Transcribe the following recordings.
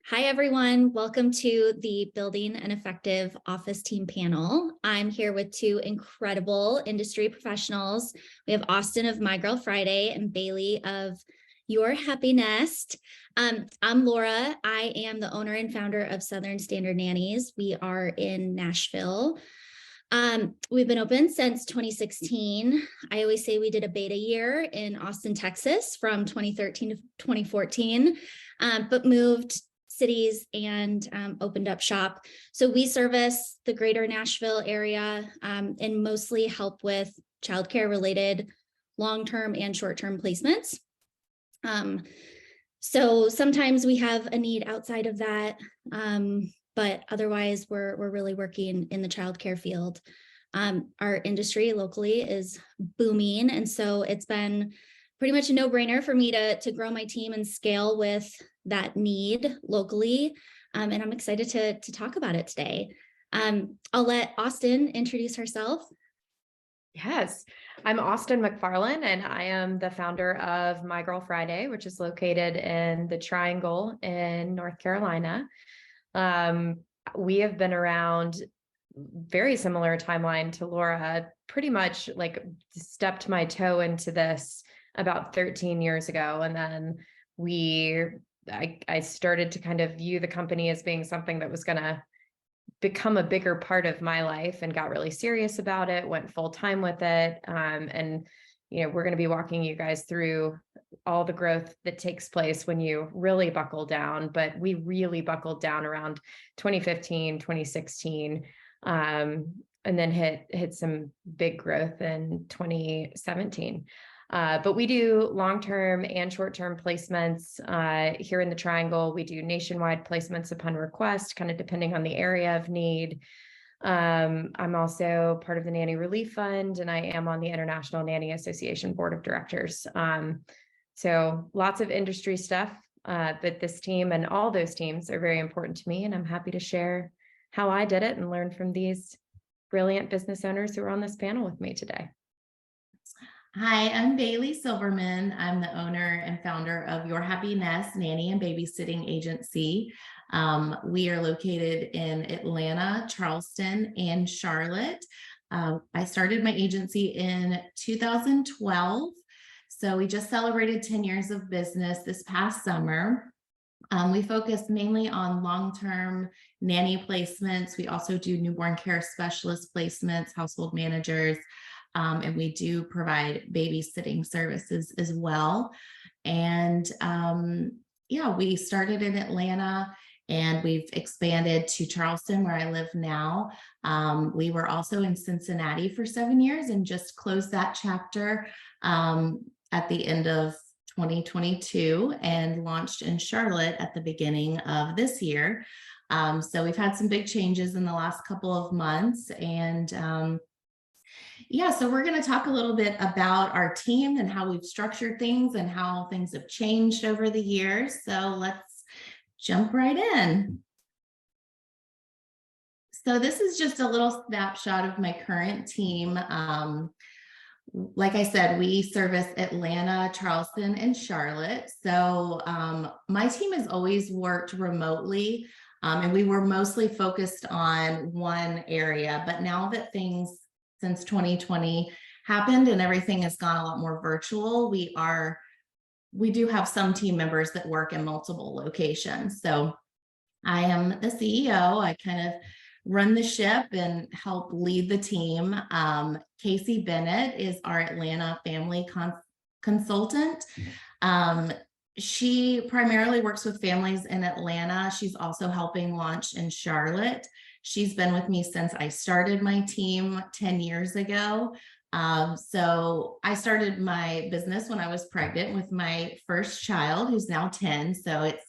Hi, everyone. Welcome to the Building an Effective Office Team panel. I'm here with two incredible industry professionals. We have Austin of My Girl Friday and Bailey of Your Happy Nest. I'm Laura. I am the owner and founder of Southern Standard Nannies. We are in Nashville. We've been open since 2016. I always say we did a beta year in Austin, Texas from 2013 to 2014, but moved cities and opened up shop. So we service the greater Nashville area and mostly help with childcare related long-term and short-term placements. So sometimes we have a need outside of that, but otherwise we're really working in the childcare field. Our industry locally is booming, and so it's been pretty much a no-brainer for me to grow my team and scale with that need locally. And I'm excited to talk about it today. I'll let Austin introduce herself. Yes, I'm Austin MacFarlane, and I am the founder of My Girl Friday, which is located in the Triangle in North Carolina. We have been around very similar timeline to Laura, pretty much like stepped my toe into this about 13 years ago. And then I started to kind of view the company as being something that was going to become a bigger part of my life and got really serious about it, went full time with it. And, we're going to be walking you guys through all the growth that takes place when you really buckle down, but we really buckled down around 2015, 2016, and then hit some big growth in 2017. But we do long-term and short-term placements here in the Triangle. We do nationwide placements upon request, kind of depending on the area of need. I'm also part of the Nanny Relief Fund, and I am on the International Nanny Association Board of Directors. So lots of industry stuff, but this team and all those teams are very important to me, and I'm happy to share how I did it and learn from these brilliant business owners who are on this panel with me today. Hi, I'm Bailey Silverman. I'm the owner and founder of Your Happy Nest nanny and babysitting agency. We are located in Atlanta, Charleston, and Charlotte. I started my agency in 2012. So we just celebrated 10 years of business this past summer. We focus mainly on long-term nanny placements. We also do newborn care specialist placements, household managers, and we do provide babysitting services as well. And we started in Atlanta and we've expanded to Charleston, where I live now. We were also in Cincinnati for 7 years and just closed that chapter at the end of 2022 and launched in Charlotte at the beginning of this year. So we've had some big changes in the last couple of months, and so we're going to talk a little bit about our team and how we've structured things and how things have changed over the years. So let's jump right in. So this is just a little snapshot of my current team. Like I said, we service Atlanta, Charleston, and Charlotte. So my team has always worked remotely, and we were mostly focused on one area. But now that things since 2020 happened and everything has gone a lot more virtual, we do have some team members that work in multiple locations. So I am the CEO. I kind of run the ship and help lead the team. Casey Bennett is our Atlanta family consultant. She primarily works with families in Atlanta. She's also helping launch in Charlotte. She's been with me since I started my team 10 years ago. So I started my business when I was pregnant with my first child, who's now 10. So it's,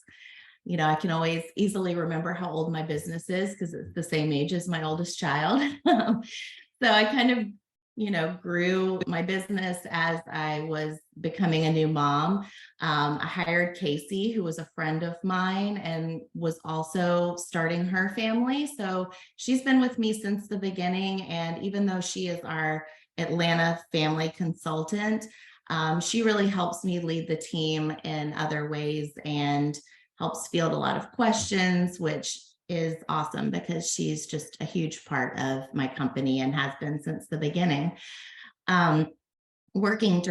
I can always easily remember how old my business is because it's the same age as my oldest child. So I kind of, grew my business as I was becoming a new mom. I hired Casey, who was a friend of mine and was also starting her family. So she's been with me since the beginning. And even though she is our Atlanta family consultant, she really helps me lead the team in other ways and helps field a lot of questions, which is awesome because she's just a huge part of my company and has been since the beginning. Working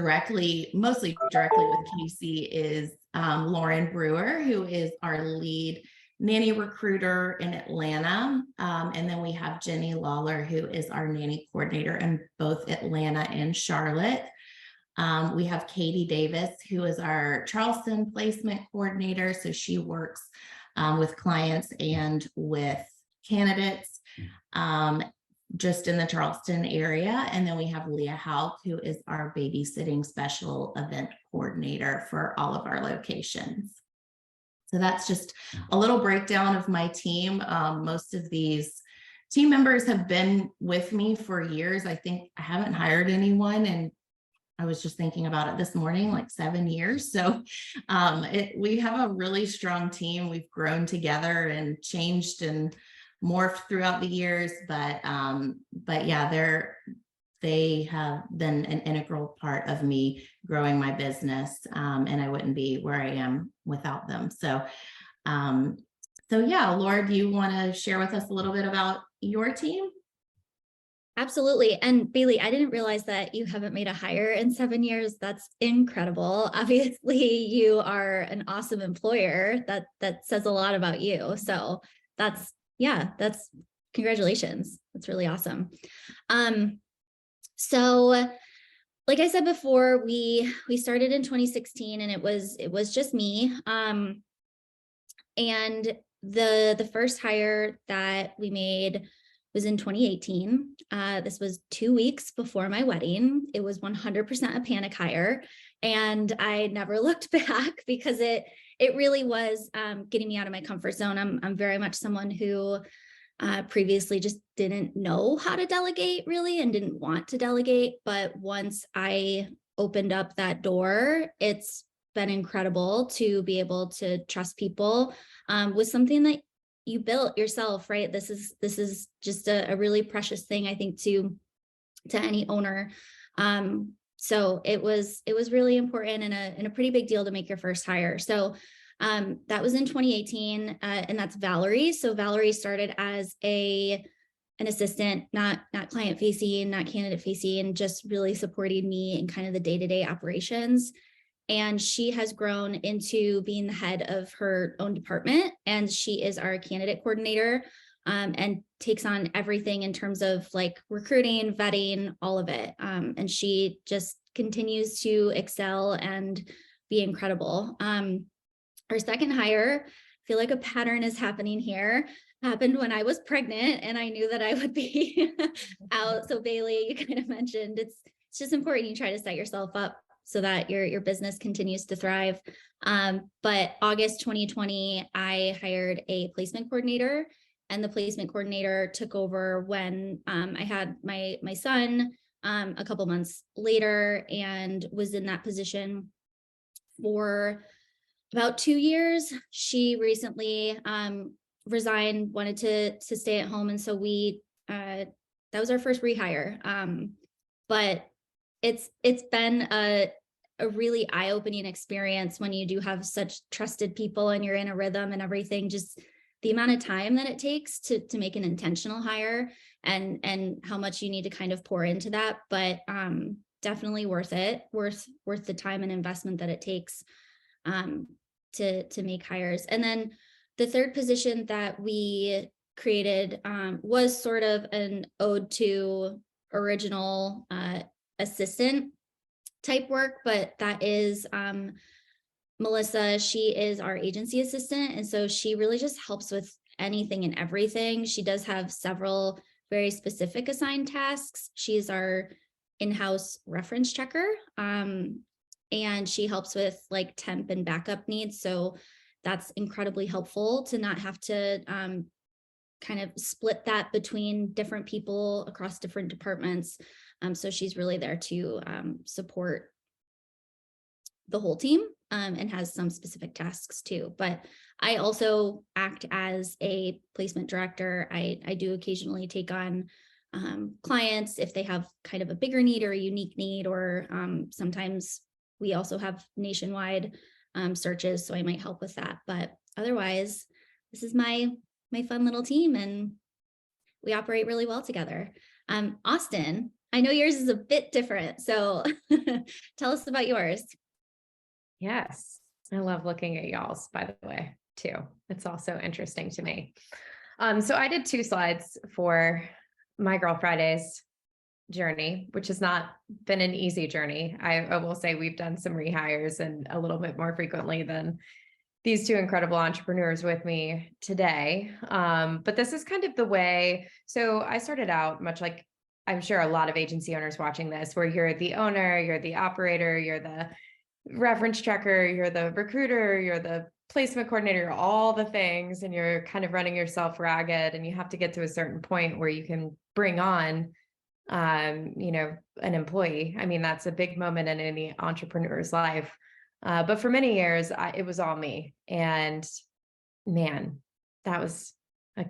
mostly directly with Casey is Lauren Brewer, who is our lead nanny recruiter in Atlanta. And then we have Jenny Lawler, who is our nanny coordinator in both Atlanta and Charlotte. We have Katie Davis, who is our Charleston placement coordinator. So she works with clients and with candidates just in the Charleston area. And then we have Leah Hauk, who is our babysitting special event coordinator for all of our locations. So that's just a little breakdown of my team. Most of these team members have been with me for years. I think I haven't hired anyone, and I was just thinking about it this morning, like 7 years. So we have a really strong team. We've grown together and changed and morphed throughout the years, but yeah, they have been an integral part of me growing my business, and I wouldn't be where I am without them. So yeah, Laura, do you want to share with us a little bit about your team? Absolutely. And Bailey, I didn't realize that you haven't made a hire in 7 years. That's incredible. Obviously, you are an awesome employer. That says a lot about you. So that's congratulations. That's really awesome. So like I said before, we started in 2016 and it was just me. And the first hire that we made was in 2018. This was 2 weeks before my wedding. It was 100% a panic hire. And I never looked back because it really was getting me out of my comfort zone. I'm very much someone who previously just didn't know how to delegate really and didn't want to delegate. But once I opened up that door, it's been incredible to be able to trust people with something that you built yourself, right? This is just a really precious thing, I think, to any owner. So it was really important and a pretty big deal to make your first hire. So that was in 2018, and that's Valerie. So Valerie started as an assistant, not client facing, not candidate facing, and just really supporting me in kind of the day-to-day operations. And she has grown into being the head of her own department, and she is our candidate coordinator, and takes on everything in terms of like recruiting, vetting, all of it. And she just continues to excel and be incredible. Our second hire, I feel like a pattern is happening here, happened when I was pregnant and I knew that I would be out. So Bailey, you kind of mentioned it's just important you try to set yourself up so that your business continues to thrive. But August 2020, I hired a placement coordinator, and the placement coordinator took over when I had my son a couple months later, and was in that position for about 2 years. She recently resigned, wanted to stay at home, and so that was our first rehire. But it's been a really eye-opening experience when you do have such trusted people and you're in a rhythm and everything. Just the amount of time that it takes to make an intentional hire and how much you need to kind of pour into that, but definitely worth it, worth the time and investment that it takes to make hires. And then the third position that we created was sort of an ode to original assistant type work, but that is Melissa. She is our agency assistant, and so she really just helps with anything and everything. She does have several very specific assigned tasks. She's our in-house reference checker, and she helps with like temp and backup needs. So that's incredibly helpful to not have to kind of split that between different people across different departments. So she's really there to support the whole team, and has some specific tasks too. But I also act as a placement director. I do occasionally take on clients if they have kind of a bigger need or a unique need, or sometimes we also have nationwide searches, so I might help with that. But otherwise, this is my fun little team, and we operate really well together. Austin, I know yours is a bit different, so tell us about yours. Yes, I love looking at y'all's, by the way, too. It's also interesting to me. So I did 2 slides for My Girl Friday's journey, which has not been an easy journey. I will say we've done some rehires and a little bit more frequently than these 2 incredible entrepreneurs with me today. But this is kind of the way. So I started out much like I'm sure a lot of agency owners watching this, where you're the owner, you're the operator, you're the reference checker, you're the recruiter, you're the placement coordinator, you're all the things, and you're kind of running yourself ragged, and you have to get to a certain point where you can bring on an employee. I mean, that's a big moment in any entrepreneur's life. But for many years, it was all me. And man, that was, so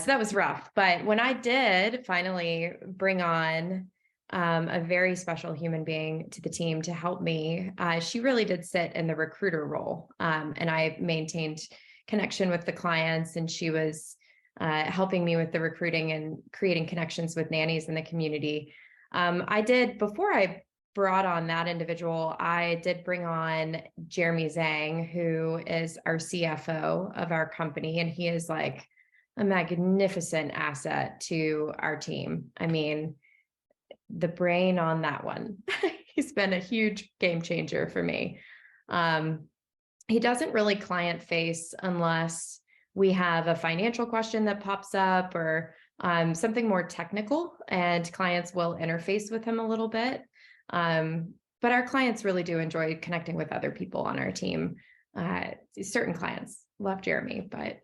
that was rough. But when I did finally bring on a very special human being to the team to help me, she really did sit in the recruiter role. And I maintained connection with the clients, and she was helping me with the recruiting and creating connections with nannies in the community. Before I brought on that individual, I did bring on Jeremy Zhang, who is our CFO of our company, and he is like a magnificent asset to our team. I mean, the brain on that one, he's been a huge game changer for me. He doesn't really client face unless we have a financial question that pops up or something more technical, and clients will interface with him a little bit. But our clients really do enjoy connecting with other people on our team. Certain clients love Jeremy, but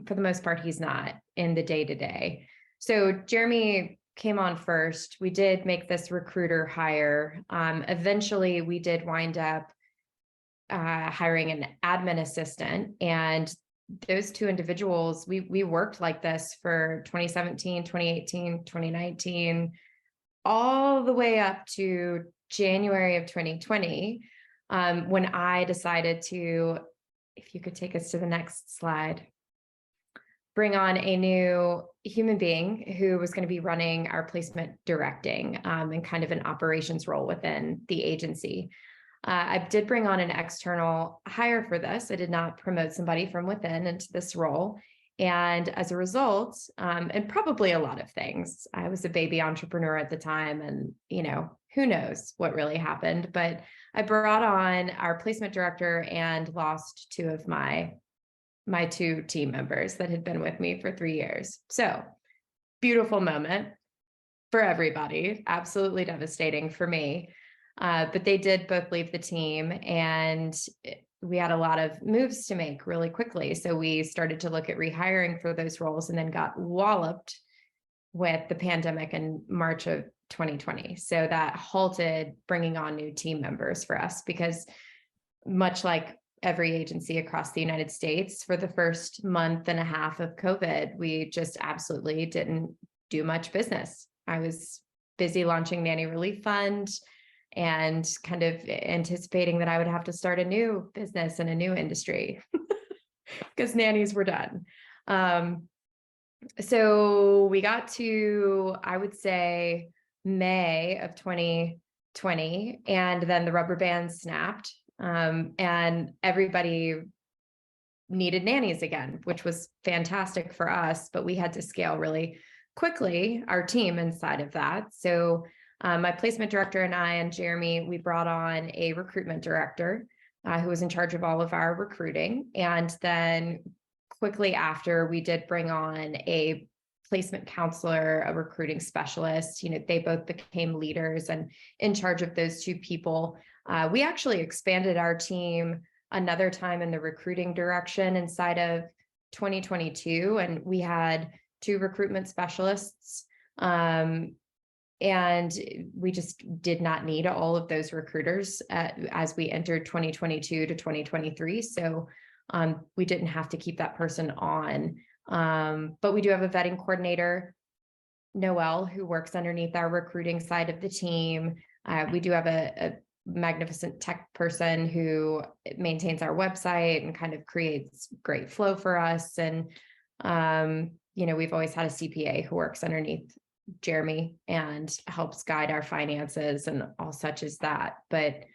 for the most part, he's not in the day-to-day. So Jeremy came on first. We did make this recruiter hire. Eventually, we did wind up hiring an admin assistant, and those 2 individuals, we worked like this for 2017, 2018, 2019, all the way up to January of 2020, when I decided to, if you could take us to the next slide, bring on a new human being who was going to be running our placement directing and kind of an operations role within the agency. I did bring on an external hire for this. I did not promote somebody from within into this role. And as a result, and probably a lot of things, I was a baby entrepreneur at the time, and, who knows what really happened, but I brought on our placement director and lost 2 of my 2 team members that had been with me for 3 years. So beautiful moment for everybody, absolutely devastating for me. But they did both leave the team, and we had a lot of moves to make really quickly. So we started to look at rehiring for those roles, and then got walloped with the pandemic in March of 2020. So that halted bringing on new team members for us, because much like every agency across the United States, for the first month and a half of COVID, we just absolutely didn't do much business. I was busy launching Nanny Relief Fund and kind of anticipating that I would have to start a new business in a new industry because nannies were done. So we got to, I would say, May of 2020, and then the rubber band snapped, and everybody needed nannies again, which was fantastic for us, but we had to scale really quickly our team inside of that. So my placement director and I and Jeremy, we brought on a recruitment director who was in charge of all of our recruiting. And then quickly after, we did bring on a placement counselor, a recruiting specialist. They both became leaders and in charge of those 2 people. We actually expanded our team another time in the recruiting direction inside of 2022. And we had 2 recruitment specialists. And we just did not need all of those recruiters as we entered 2022 to 2023. So we didn't have to keep that person on. But we do have a vetting coordinator, Noelle, who works underneath our recruiting side of the team. We do have a magnificent tech person who maintains our website and kind of creates great flow for us. And, we've always had a CPA who works underneath Jeremy and helps guide our finances and all such as that. But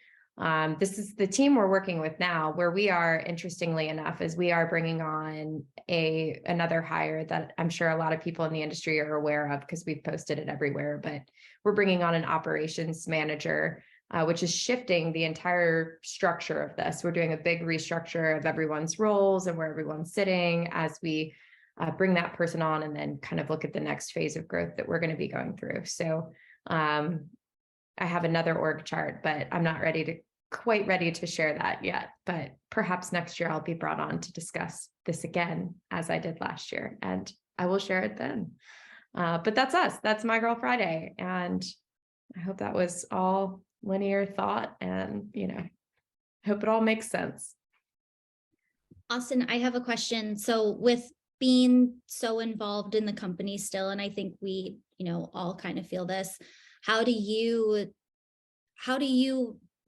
this is the team we're working with now. Where we are, interestingly enough, is we are bringing on another hire that I'm sure a lot of people in the industry are aware of because we've posted it everywhere. But we're bringing on an operations manager, which is shifting the entire structure of this. We're doing a big restructure of everyone's roles and where everyone's sitting as we bring that person on, and then kind of look at the next phase of growth that we're going to be going through. So I have another org chart, but I'm not quite ready to share that yet. But perhaps next year I'll be brought on to discuss this again, as I did last year, and I will share it then. But that's us. That's My Girl Friday. And I hope that was all linear thought, and, hope it all makes sense. Austin, I have a question. So with being so involved in the company still, and I think we, all kind of feel this, how do you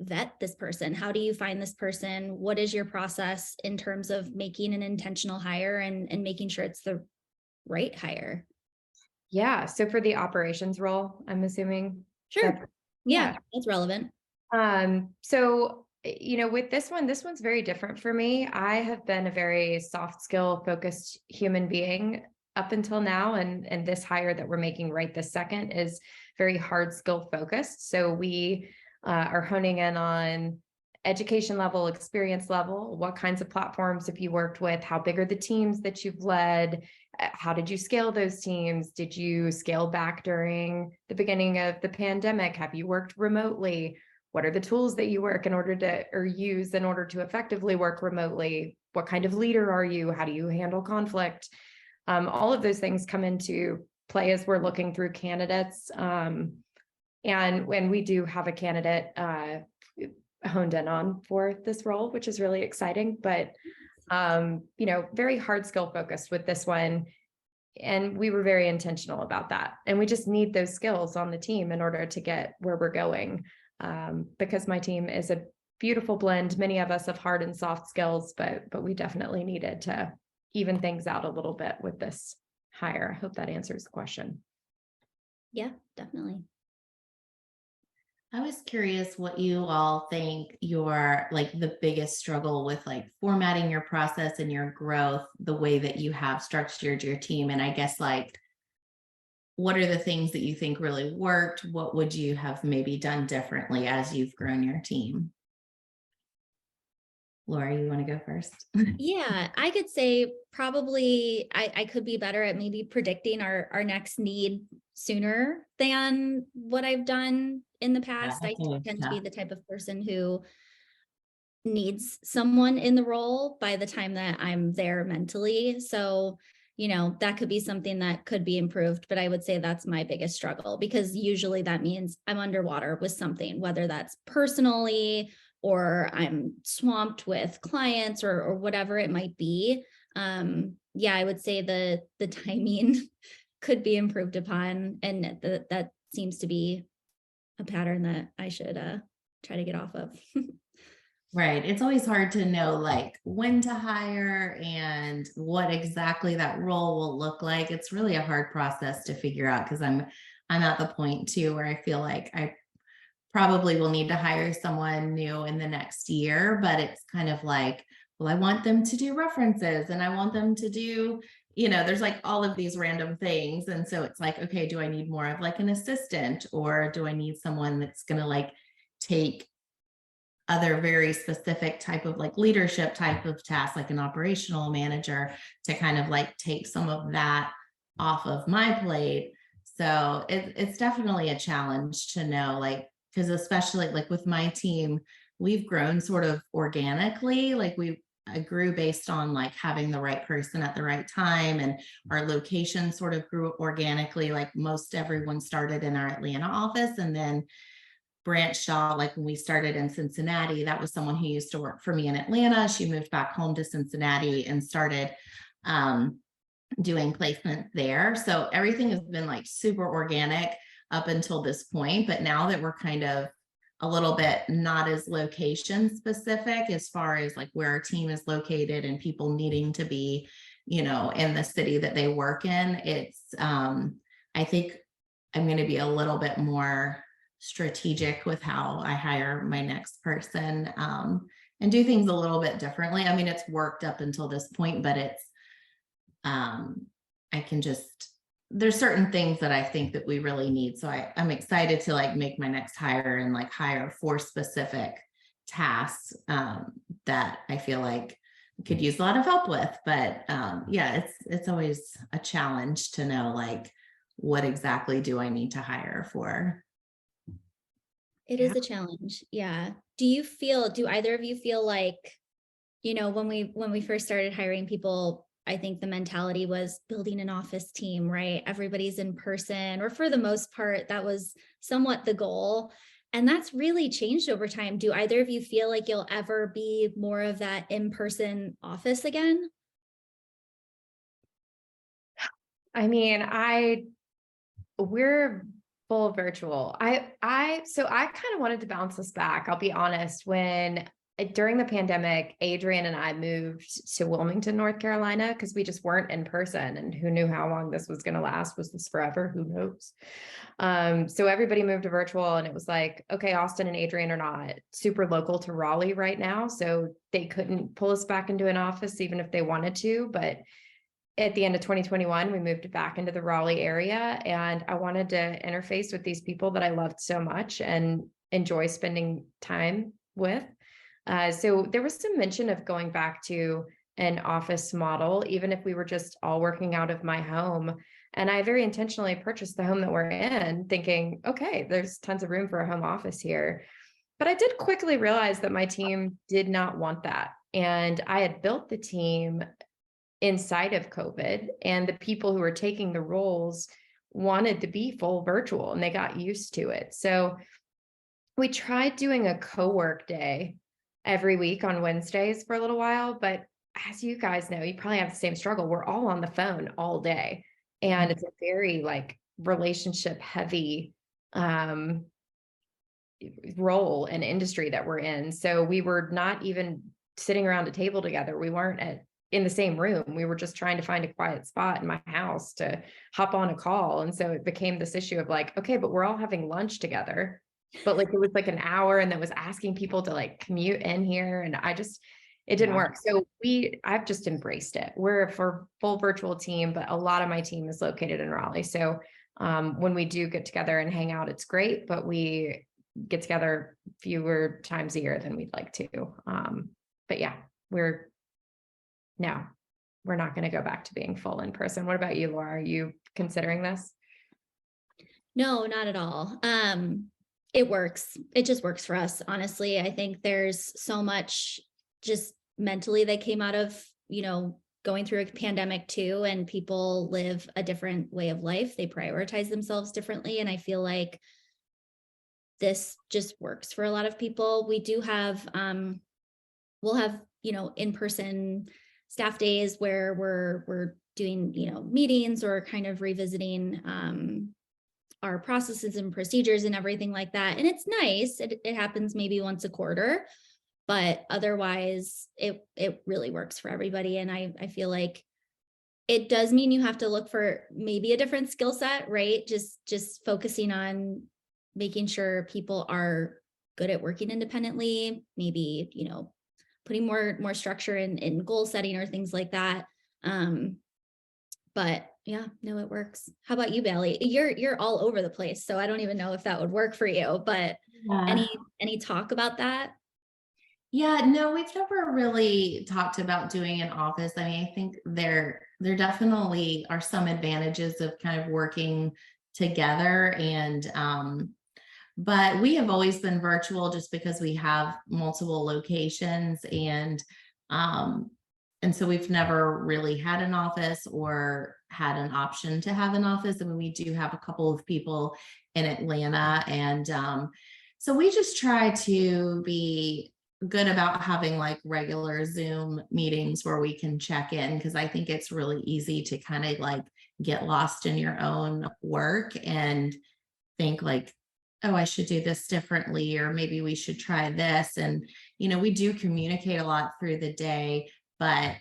vet this person? How do you find this person? What is your process in terms of making an intentional hire and making sure it's the right hire? Yeah. So for the operations role, I'm assuming. Sure. Yeah, that's relevant. So, with this one's very different for me. I have been a very soft skill focused human being up until now. And this hire that we're making right this second is very hard skill focused. So we are honing in on education level, experience level. What kinds of platforms have you worked with? How big are the teams that you've led? How did you scale those teams? Did you scale back during the beginning of the pandemic? Have you worked remotely? What are the tools that you use in order to effectively work remotely? What kind of leader are you? How do you handle conflict? All of those things come into play as we're looking through candidates. And when we do have a candidate honed in on for this role, which is really exciting, but very hard skill focused with this one. And we were very intentional about that. And we just need those skills on the team in order to get where we're going. Because my team is a beautiful blend. Many of us have hard and soft skills, but we definitely needed to even things out a little bit with this hire. I hope that answers the question. Yeah, definitely. I was curious what you all think your the biggest struggle with formatting your process and your growth, the way that you have structured your team. And I guess what are the things that you think really worked? What would you have maybe done differently as you've grown your team? Laura, you want to go first? Yeah, I could say probably I could be better at maybe predicting our next need sooner than what I've done in the past. I tend to be the type of person who needs someone in the role by the time that I'm there mentally. So, that could be something that could be improved, but I would say that's my biggest struggle, because usually that means I'm underwater with something, whether that's personally or I'm swamped with clients or whatever it might be. Yeah, I would say the timing could be improved upon, and that seems to be a pattern that I should try to get off of. Right. It's always hard to know when to hire and what exactly that role will look like. It's really a hard process to figure out, because I'm at the point too where I feel like I probably will need to hire someone new in the next year, but it's kind of well, I want them to do references and I want them to do, there's all of these random things. And so it's okay, do I need more of an assistant, or do I need someone that's going to take other very specific type of leadership type of tasks, like an operational manager, to kind of take some of that off of my plate. So it's definitely a challenge to know, because especially with my team, we've grown sort of organically. I grew based on having the right person at the right time, and our location sort of grew organically. Most everyone started in our Atlanta office and then branched out. When we started in Cincinnati, that was someone who used to work for me in Atlanta. She moved back home to Cincinnati and started doing placement there. So everything has been super organic up until this point. But now that we're kind of a little bit not as location specific as far as like where our team is located and people needing to be, in the city that they work in. It's, I think I'm going to be a little bit more strategic with how I hire my next person, and do things a little bit differently. I mean, it's worked up until this point, but it's, I can just, there's certain things that I think that we really need. So I'm excited to like make my next hire and like hire for specific tasks, that I feel like could use a lot of help with. But yeah, it's always a challenge to know like what exactly do I need to hire for. It is a challenge. Yeah. Do either of you feel like, when we first started hiring people, I think the mentality was building an office team, right? Everybody's in person, or for the most part, that was somewhat the goal. And that's really changed over time. Do either of you feel like you'll ever be more of that in-person office again? I mean, we're full virtual. So I kind of wanted to bounce this back. I'll be honest, during the pandemic, Adrian and I moved to Wilmington, North Carolina, because we just weren't in person, and who knew how long this was going to last? Was this forever? Who knows? So everybody moved to virtual, and it was like, okay, Austin and Adrian are not super local to Raleigh right now, so they couldn't pull us back into an office even if they wanted to. But at the end of 2021, we moved back into the Raleigh area, and I wanted to interface with these people that I loved so much and enjoy spending time with. So there was some mention of going back to an office model, even if we were just all working out of my home. And I very intentionally purchased the home that we're in, thinking, okay, there's tons of room for a home office here. But I did quickly realize that my team did not want that. And I had built the team inside of COVID, and the people who were taking the roles wanted to be full virtual, and they got used to it. So we tried doing a co-work day every week on Wednesdays for a little while, but as you guys know, you probably have the same struggle. We're all on the phone all day, and it's a very like relationship heavy role and industry that we're in. So we were not even sitting around a table together. We weren't in the same room. We were just trying to find a quiet spot in my house to hop on a call. And so it became this issue of like, okay, but we're all having lunch together. But like, it was like an hour, and that was asking people to like commute in here. And it didn't work. So I've just embraced it. We're a full virtual team, but a lot of my team is located in Raleigh. So when we do get together and hang out, it's great, but we get together fewer times a year than we'd like to. But yeah, we're not going to go back to being full in person. What about you, Laura? Are you considering this? No, not at all. It works. It just works for us. Honestly, I think there's so much just mentally that came out of, going through a pandemic too, and people live a different way of life. They prioritize themselves differently. And I feel like this just works for a lot of people. We do have, we'll have, in-person staff days where we're doing, meetings or kind of revisiting, our processes and procedures and everything like that. And it's nice. It happens maybe once a quarter, but otherwise it really works for everybody. And I feel like it does mean you have to look for maybe a different skill set, right? Just focusing on making sure people are good at working independently, maybe, putting more structure in goal setting or things like that. But yeah, no, it works. How about you, Bailey? You're all over the place, so I don't even know if that would work for you, but any talk about that? Yeah, no, we've never really talked about doing an office. I mean, I think there definitely are some advantages of kind of working together, and but we have always been virtual just because we have multiple locations, and so we've never really had an office or had an option to have an office. I mean, we do have a couple of people in Atlanta, and so we just try to be good about having like regular Zoom meetings where we can check in, because I think it's really easy to kind of like get lost in your own work and think like, oh, I should do this differently, or maybe we should try this. And, we do communicate a lot through the day, but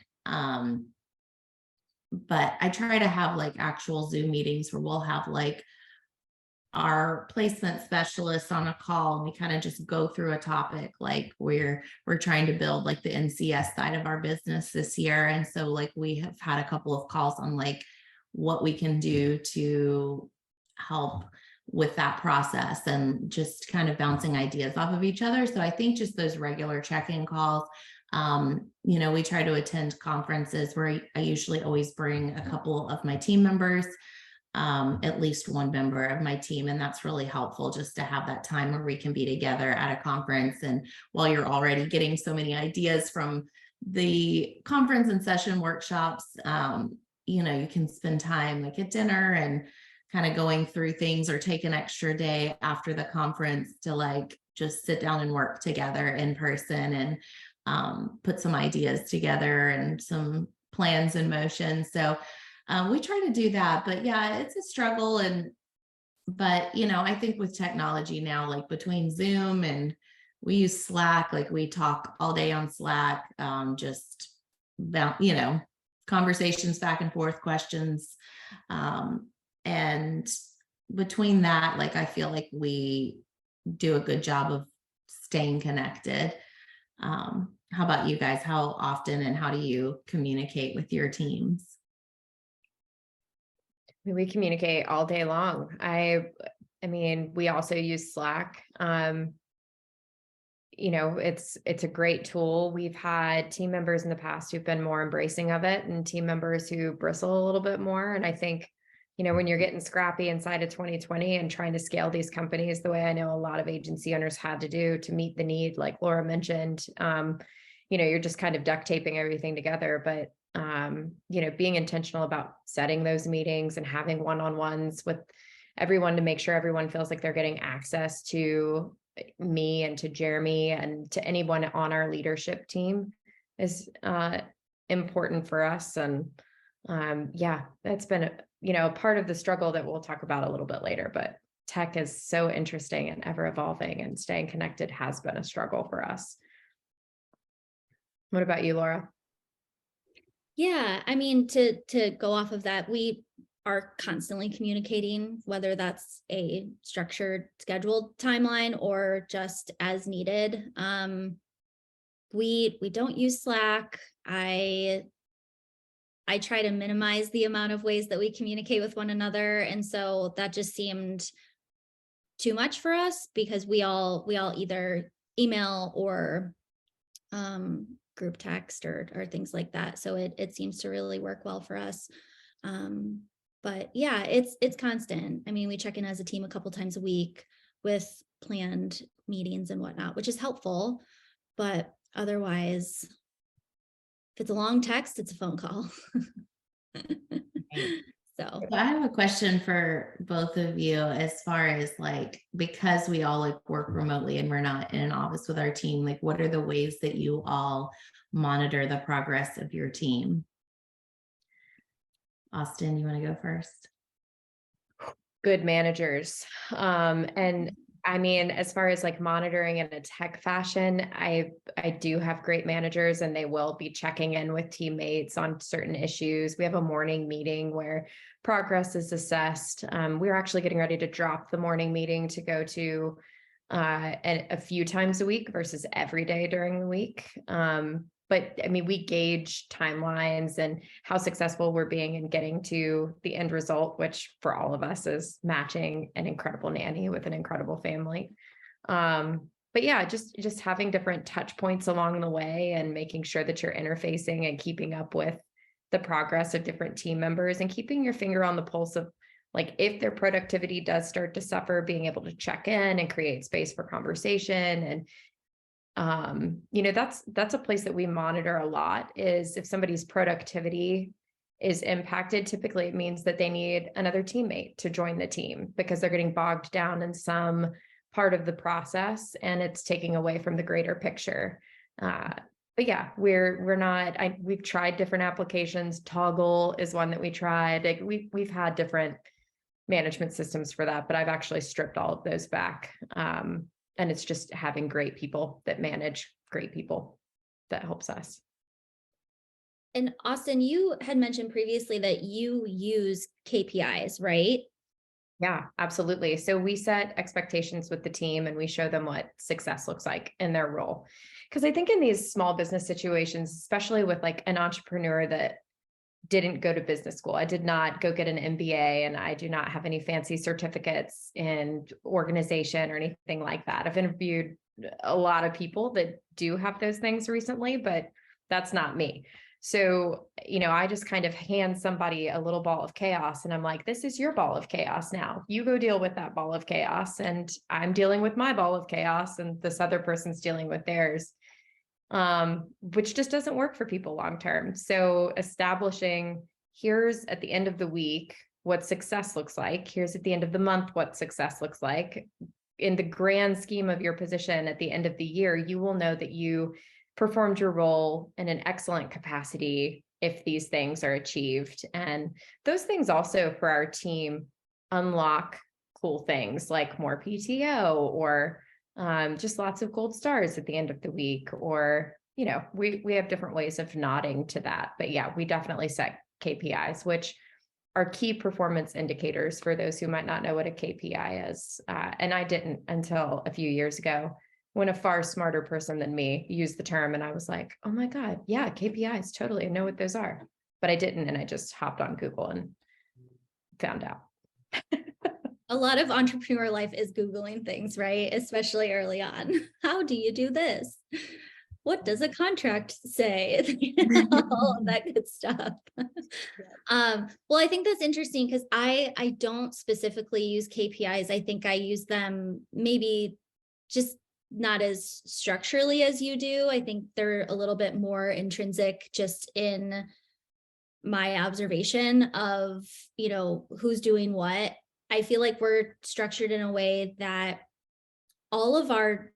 I try to have like actual Zoom meetings where we'll have like our placement specialists on a call, and we kind of just go through a topic. Like we're trying to build like the NCS side of our business this year. And so like we have had a couple of calls on like what we can do to help with that process, and just kind of bouncing ideas off of each other. So I think just those regular check-in calls. We try to attend conferences where I usually always bring a couple of my team members, at least one member of my team. And that's really helpful, just to have that time where we can be together at a conference. And while you're already getting so many ideas from the conference and session workshops, you can spend time like at dinner and kind of going through things, or take an extra day after the conference to like just sit down and work together in person, and put some ideas together and some plans in motion. So we try to do that. But yeah, it's a struggle. But I think with technology now, like between Zoom and we use Slack, like we talk all day on Slack, just about, conversations back and forth, questions. And between that, like, I feel like we do a good job of staying connected. How about you guys? How often and how do you communicate with your teams? We communicate all day long. I mean, we also use Slack. It's a great tool. We've had team members in the past who've been more embracing of it, and team members who bristle a little bit more. And I think, when you're getting scrappy inside of 2020 and trying to scale these companies the way I know a lot of agency owners had to do to meet the need, like Laura mentioned, you're just kind of duct taping everything together. But being intentional about setting those meetings and having one-on-ones with everyone to make sure everyone feels like they're getting access to me and to Jeremy and to anyone on our leadership team is important for us. And that's been part of the struggle that we'll talk about a little bit later. But tech is so interesting and ever evolving, and staying connected has been a struggle for us. What about you, Laura? Yeah, I mean, to go off of that, we are constantly communicating, whether that's a structured, scheduled timeline or just as needed. We don't use Slack. I try to minimize the amount of ways that we communicate with one another, and so that just seemed too much for us, because we all either email or group text or things like that. So it seems to really work well for us. But yeah, it's constant. I mean, we check in as a team a couple times a week with planned meetings and whatnot, which is helpful. But otherwise, if it's a long text, it's a phone call. So I have a question for both of you, as far as like, because we all like work remotely and we're not in an office with our team, like what are the ways that you all monitor the progress of your team? Austin, you want to go first? Good managers. And I mean, as far as like monitoring in a tech fashion, I do have great managers, and they will be checking in with teammates on certain issues. We have a morning meeting where progress is assessed. We're actually getting ready to drop the morning meeting to go to a few times a week versus every day during the week. But I mean, we gauge timelines and how successful we're being in getting to the end result, which for all of us is matching an incredible nanny with an incredible family. But yeah, just having different touch points along the way, and making sure that you're interfacing and keeping up with the progress of different team members, and keeping your finger on the pulse of, like, if their productivity does start to suffer, being able to check in and create space for conversation. And that's a place that we monitor a lot, is if somebody's productivity is impacted, typically it means that they need another teammate to join the team, because they're getting bogged down in some part of the process and it's taking away from the greater picture. But yeah, we've tried different applications. Toggle is one that we tried. Like we've had different management systems for that, but I've actually stripped all of those back. And it's just having great people that manage great people that helps us. And Austin, you had mentioned previously that you use KPIs, right? Yeah, absolutely. So we set expectations with the team and we show them what success looks like in their role. Because I think in these small business situations, especially with like an entrepreneur that didn't go to business school, I did not go get an MBA and I do not have any fancy certificates in organization or anything like that. I've interviewed a lot of people that do have those things recently, but that's not me. So, I just kind of hand somebody a little ball of chaos and I'm like, this is your ball of chaos now. You go deal with that ball of chaos and I'm dealing with my ball of chaos and this other person's dealing with theirs, which just doesn't work for people long term. So establishing, here's at the end of the week what success looks like. Here's at the end of the month what success looks like. In the grand scheme of your position at the end of the year, you will know that you performed your role in an excellent capacity if these things are achieved. And those things also for our team unlock cool things like more PTO or just lots of gold stars at the end of the week, or, we have different ways of nodding to that. But yeah, we definitely set KPIs, which are key performance indicators for those who might not know what a KPI is. And I didn't until a few years ago, when a far smarter person than me used the term. And I was like, oh my God, yeah, KPIs, totally. I know what those are. But I didn't. And I just hopped on Google and found out. A lot of entrepreneur life is Googling things, right? Especially early on. How do you do this? What does a contract say? All of that good stuff. Well, I think that's interesting because I don't specifically use KPIs. I think I use them maybe just not as structurally as you do. I think they're a little bit more intrinsic just in my observation of, who's doing what. I feel like we're structured in a way that all of our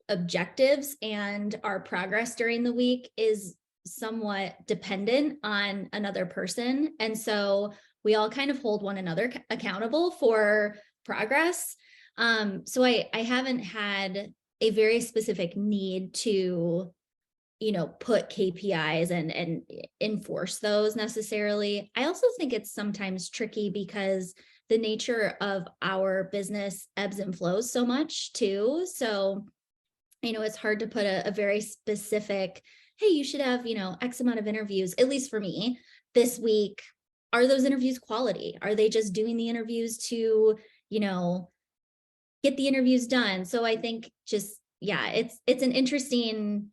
objectives and our progress during the week is somewhat dependent on another person. And so we all kind of hold one another accountable for progress. So I haven't had a very specific need to, put KPIs and enforce those necessarily. I also think it's sometimes tricky because the nature of our business ebbs and flows so much too. So, it's hard to put a very specific, hey, you should have, X amount of interviews, at least for me this week. Are those interviews quality? Are they just doing the interviews to, get the interviews done? So I think it's an interesting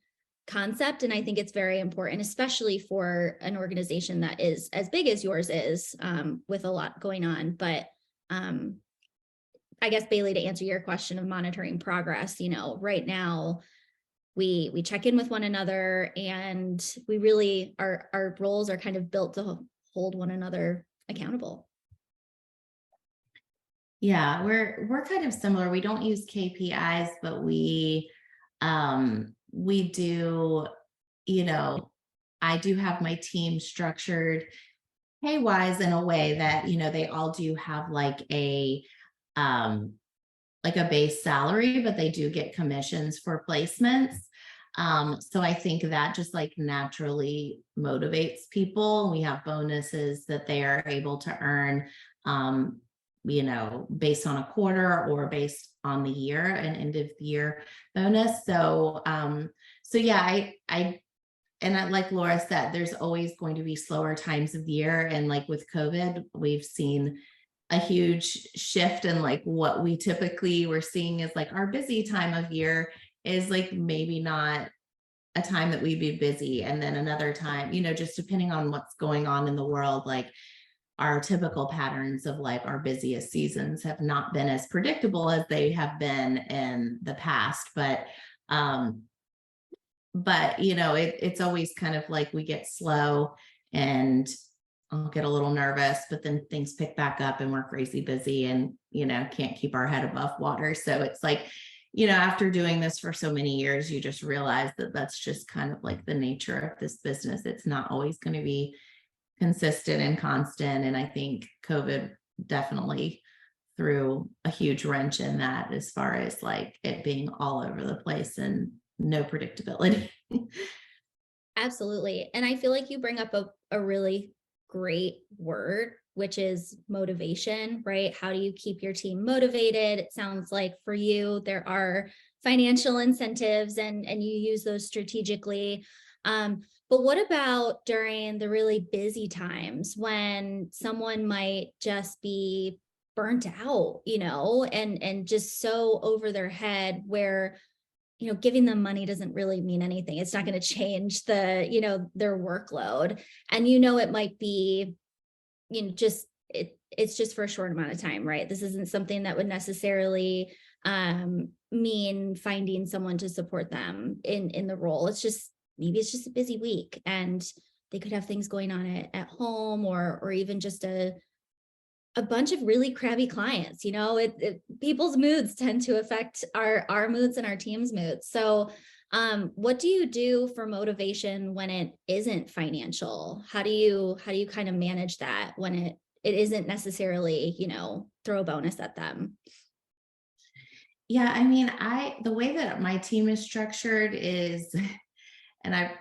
concept. And I think it's very important, especially for an organization that is as big as yours is, with a lot going on. But I guess, Bailey, to answer your question of monitoring progress, right now we check in with one another and we really, our roles are kind of built to hold one another accountable. Yeah, we're kind of similar. We don't use KPIs, but we do, I do have my team structured pay wise in a way that, they all do have like a base salary, but they do get commissions for placements. So I think that just like naturally motivates people. We have bonuses that they are able to earn, based on a quarter or based on the year, an end of year bonus. So yeah, and like Laura said, there's always going to be slower times of the year. And like with COVID, we've seen a huge shift in like what we typically were seeing is like our busy time of year is like maybe not a time that we'd be busy. And then another time, just depending on what's going on in the world, like our typical patterns of like our busiest seasons have not been as predictable as they have been in the past. But it's always kind of like we get slow and I'll get a little nervous, but then things pick back up and we're crazy busy and, can't keep our head above water. So it's like, after doing this for so many years, you just realize that that's just kind of like the nature of this business. It's not always going to be consistent and constant. And I think COVID definitely threw a huge wrench in that, as far as like it being all over the place and no predictability. Absolutely. And I feel like you bring up a really great word, which is motivation, right? How do you keep your team motivated? It sounds like for you, there are financial incentives and you use those strategically. But what about during the really busy times when someone might just be burnt out, and just so over their head where giving them money doesn't really mean anything. It's not going to change their workload. And it might be, it's just for a short amount of time, right? This isn't something that would necessarily mean finding someone to support them in the role. Maybe it's just a busy week and they could have things going on at home or even just a bunch of really crabby clients. People's moods tend to affect our moods and our team's moods. So what do you do for motivation when it isn't financial? How do you kind of manage that when it isn't necessarily, throw a bonus at them? Yeah, I mean, the way that my team is structured is, and I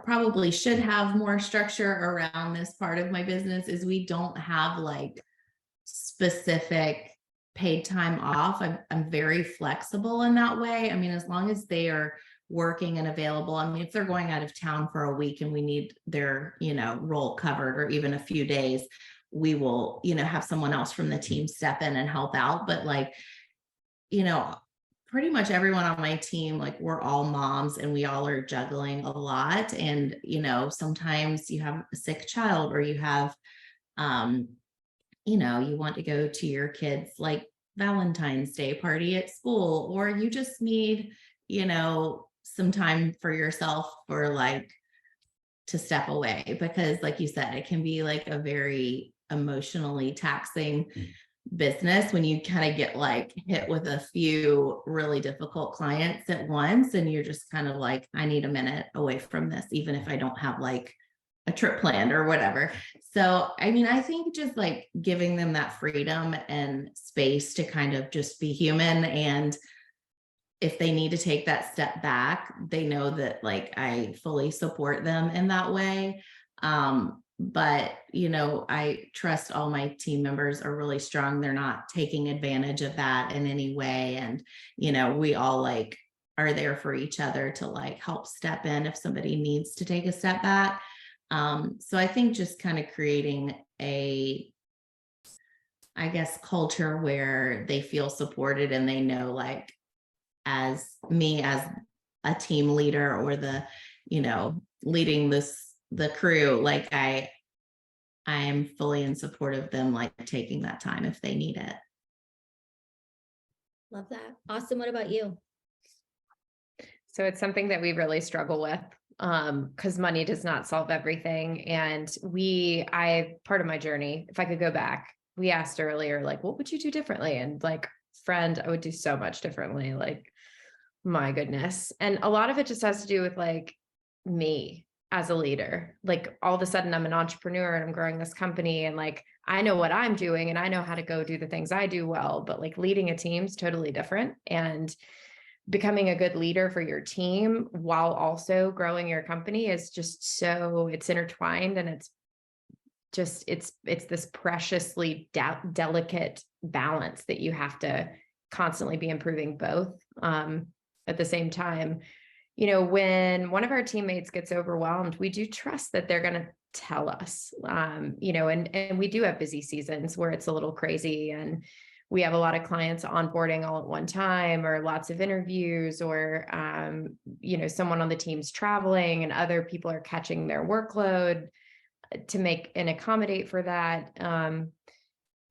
probably should have more structure around this part of my business, is we don't have like specific paid time off. I'm very flexible in that way. I mean, as long as they are working and available. I mean, if they're going out of town for a week and we need their, role covered, or even a few days, we will, have someone else from the team step in and help out. But like, pretty much everyone on my team, like we're all moms and we all are juggling a lot. And, sometimes you have a sick child, or you have, you want to go to your kids' like Valentine's Day party at school, or you just need, some time for yourself, for like to step away, because like you said, it can be like a very emotionally taxing business when you kind of get like hit with a few really difficult clients at once, and you're just kind of like, I need a minute away from this, even if I don't have like a trip planned or whatever. So, I mean, I think just like giving them that freedom and space to kind of just be human. And if they need to take that step back, they know that like I fully support them in that way. But, I trust all my team members are really strong. They're not taking advantage of that in any way. And, we all like are there for each other to like help step in if somebody needs to take a step back. So I think just kind of creating I guess, culture where they feel supported and they know, like, as me as a team leader, or the, leading the crew, like I am fully in support of them, like taking that time if they need it. Love that. Austin, what about you? So it's something that we really struggle with, because money does not solve everything. And part of my journey, if I could go back, we asked earlier, like, what would you do differently? And like, friend, I would do so much differently. Like, my goodness. And a lot of it just has to do with like me as a leader. Like all of a sudden I'm an entrepreneur and I'm growing this company, and like, I know what I'm doing and I know how to go do the things I do well, but like leading a team is totally different. And becoming a good leader for your team while also growing your company is just it's intertwined, and it's this preciously delicate balance that you have to constantly be improving both. At the same time, when one of our teammates gets overwhelmed, we do trust that they're going to tell us, and we do have busy seasons where it's a little crazy, and we have a lot of clients onboarding all at one time, or lots of interviews, or, someone on the team's traveling and other people are catching their workload to make and accommodate for that.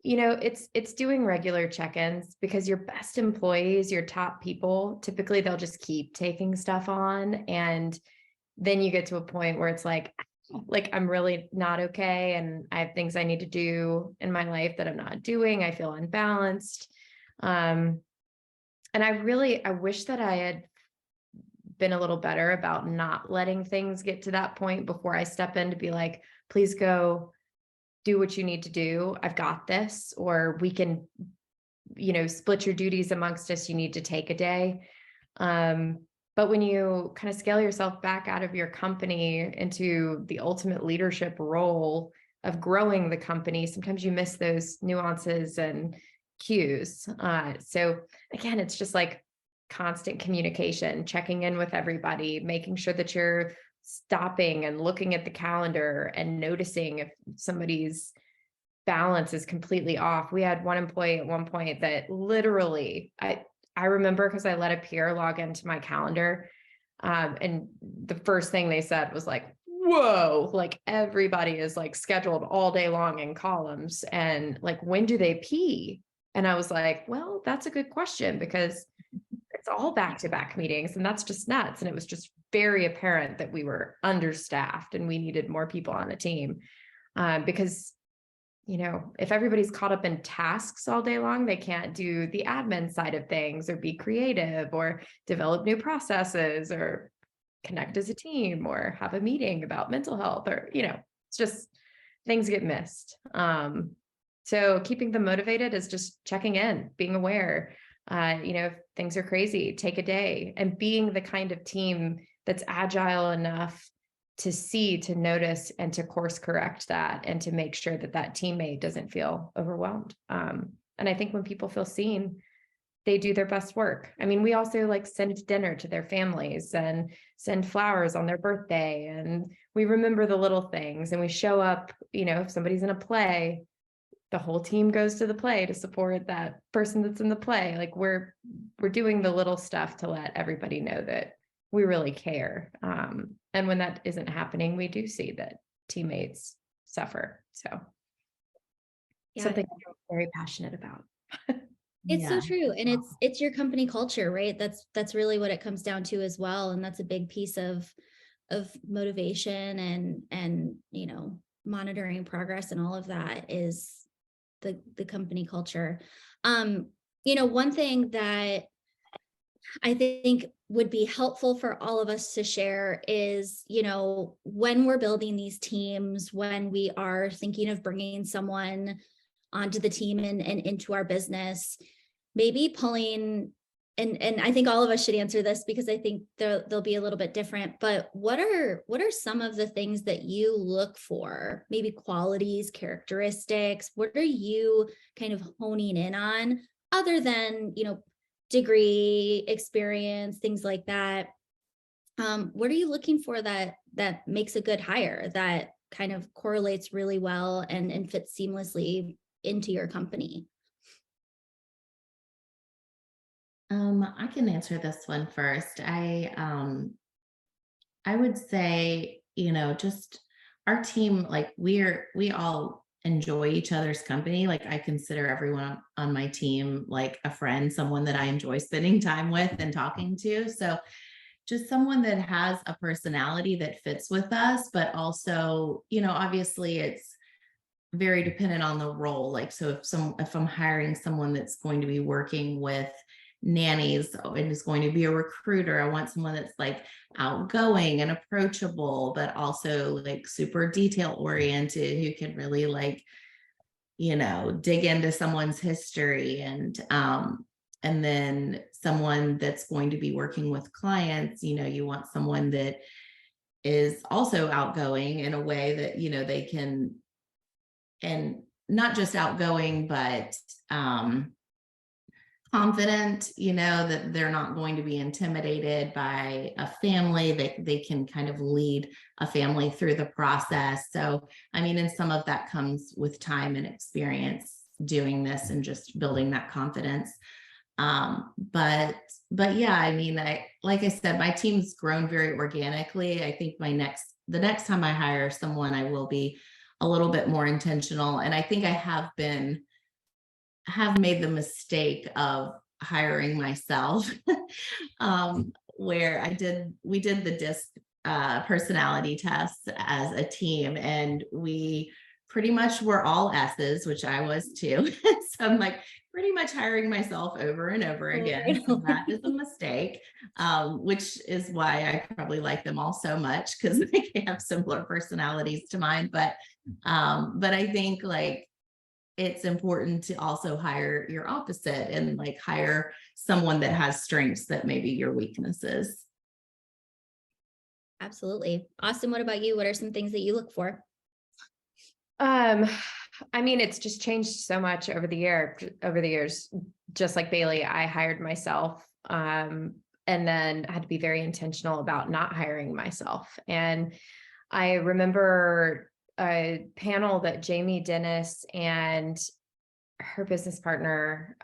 It's doing regular check-ins, because your best employees, your top people, typically they'll just keep taking stuff on. And then you get to a point where it's like I'm really not okay. And I have things I need to do in my life that I'm not doing. I feel unbalanced. And I wish that I had been a little better about not letting things get to that point before I step in to be like, please go do what you need to do. I've got this, or we can, split your duties amongst us. You need to take a day. But when you kind of scale yourself back out of your company into the ultimate leadership role of growing the company, sometimes you miss those nuances and cues. So again, it's just like constant communication, checking in with everybody, making sure that you're stopping and looking at the calendar and noticing if somebody's balance is completely off. We had one employee at one point that literally, I remember because I let a peer log into my calendar. And the first thing they said was like, whoa, like everybody is like scheduled all day long in columns. And like, when do they pee? And I was like, well, that's a good question, because it's all back-to-back meetings, and that's just nuts. And it was just very apparent that we were understaffed and we needed more people on the team. Because if everybody's caught up in tasks all day long, they can't do the admin side of things or be creative or develop new processes or connect as a team or have a meeting about mental health, or, it's just things get missed. So keeping them motivated is just checking in, being aware, if things are crazy, take a day, and being the kind of team that's agile enough to see, to notice, and to course correct that, and to make sure that that teammate doesn't feel overwhelmed. And I think when people feel seen, they do their best work. I mean, we also like send dinner to their families and send flowers on their birthday, and we remember the little things, and we show up, if somebody's in a play, the whole team goes to the play to support that person that's in the play. Like we're doing the little stuff to let everybody know that we really care. And when that isn't happening, we do see that teammates suffer. So something I'm very passionate about. It's so true. And it's your company culture, right? That's really what it comes down to as well. And that's a big piece of motivation and monitoring progress, and all of that is the company culture. One thing that I think would be helpful for all of us to share is, when we're building these teams, when we are thinking of bringing someone onto the team and into our business, maybe pulling, and I think all of us should answer this because I think they'll be a little bit different, but what are some of the things that you look for? Maybe qualities, characteristics, what are you kind of honing in on, other than, degree, experience, things like that? What are you looking for that makes a good hire, that kind of correlates really well and fits seamlessly into your company? I can answer this one first. I would say, just our team, like we all enjoy each other's company. Like I consider everyone on my team like a friend, someone that I enjoy spending time with and talking to. So just someone that has a personality that fits with us, but also, obviously it's very dependent on the role. Like, so if I'm hiring someone that's going to be working with nannies and is going to be a recruiter, I want someone that's like outgoing and approachable, but also like super detail oriented, who can really like, dig into someone's history, and then someone that's going to be working with clients, you want someone that is also outgoing in a way that, they can, and not just outgoing, but confident, that they're not going to be intimidated by a family. They can kind of lead a family through the process. So, I mean, and some of that comes with time and experience doing this and just building that confidence. But yeah, I mean, like I said, my team's grown very organically. I think the next time I hire someone, I will be a little bit more intentional. And I think I have made the mistake of hiring myself, where we did the DISC personality tests as a team, and we pretty much we're all S's, which I was too. So I'm like pretty much hiring myself over and over again. So that is a mistake, which is why I probably like them all so much, because they have similar personalities to mine. But I think like it's important to also hire your opposite and like hire someone that has strengths that maybe your weaknesses. Absolutely. Austin, what about you? What are some things that you look for? I mean, it's just changed so much over the years. Just like Bailey, I hired myself, and then had to be very intentional about not hiring myself. And I remember a panel that Jamie Dennis and her business partner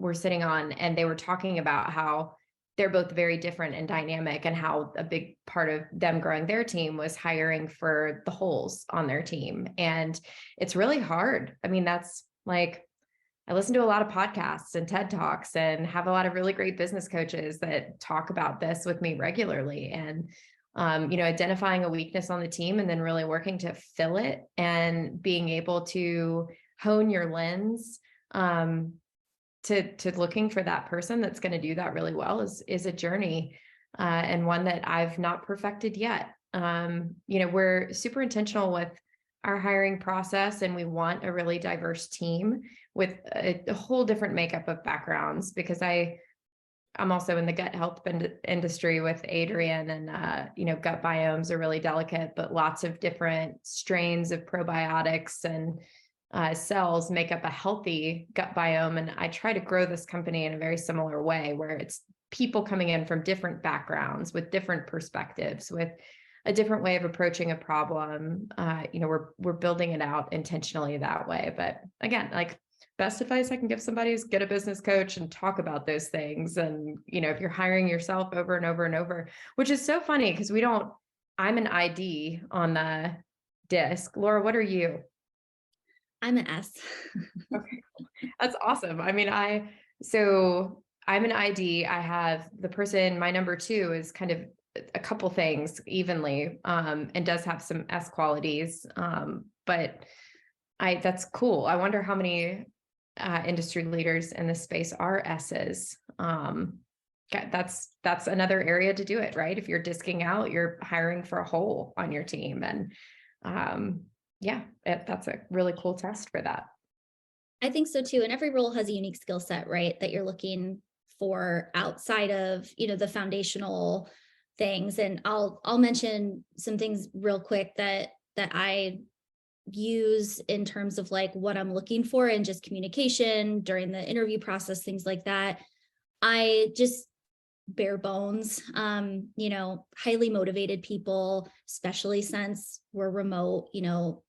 were sitting on, and they were talking about how they're both very different and dynamic, and how a big part of them growing their team was hiring for the holes on their team. And it's really hard. I mean, that's like, I listen to a lot of podcasts and TED Talks and have a lot of really great business coaches that talk about this with me regularly. And, identifying a weakness on the team and then really working to fill it, and being able to hone your lens, to looking for that person that's going to do that really well is a journey, and one that I've not perfected yet. We're super intentional with our hiring process, and we want a really diverse team with a whole different makeup of backgrounds, because I'm also in the gut health industry with Adrian, and gut biomes are really delicate, but lots of different strains of probiotics and cells make up a healthy gut biome. And I try to grow this company in a very similar way, where it's people coming in from different backgrounds with different perspectives, with a different way of approaching a problem. We're building it out intentionally that way. But again, like, best advice I can give somebody is get a business coach and talk about those things. And, if you're hiring yourself over and over and over, which is so funny because I'm an ID on the disc. Laura, what are you? I'm an S. Okay, that's awesome. I mean, I'm an ID. I have the person, my number 2 is kind of a couple things evenly, and does have some S qualities. But that's cool. I wonder how many industry leaders in this space are S's. That's another area to do it, right? If you're disking out, you're hiring for a hole on your team. And that's a really cool test for that. I think so too. And every role has a unique skill set, right? That you're looking for outside of, the foundational things. And I'll mention some things real quick that I use in terms of like what I'm looking for in just communication during the interview process, things like that. I just bare bones, highly motivated people, especially since we're remote,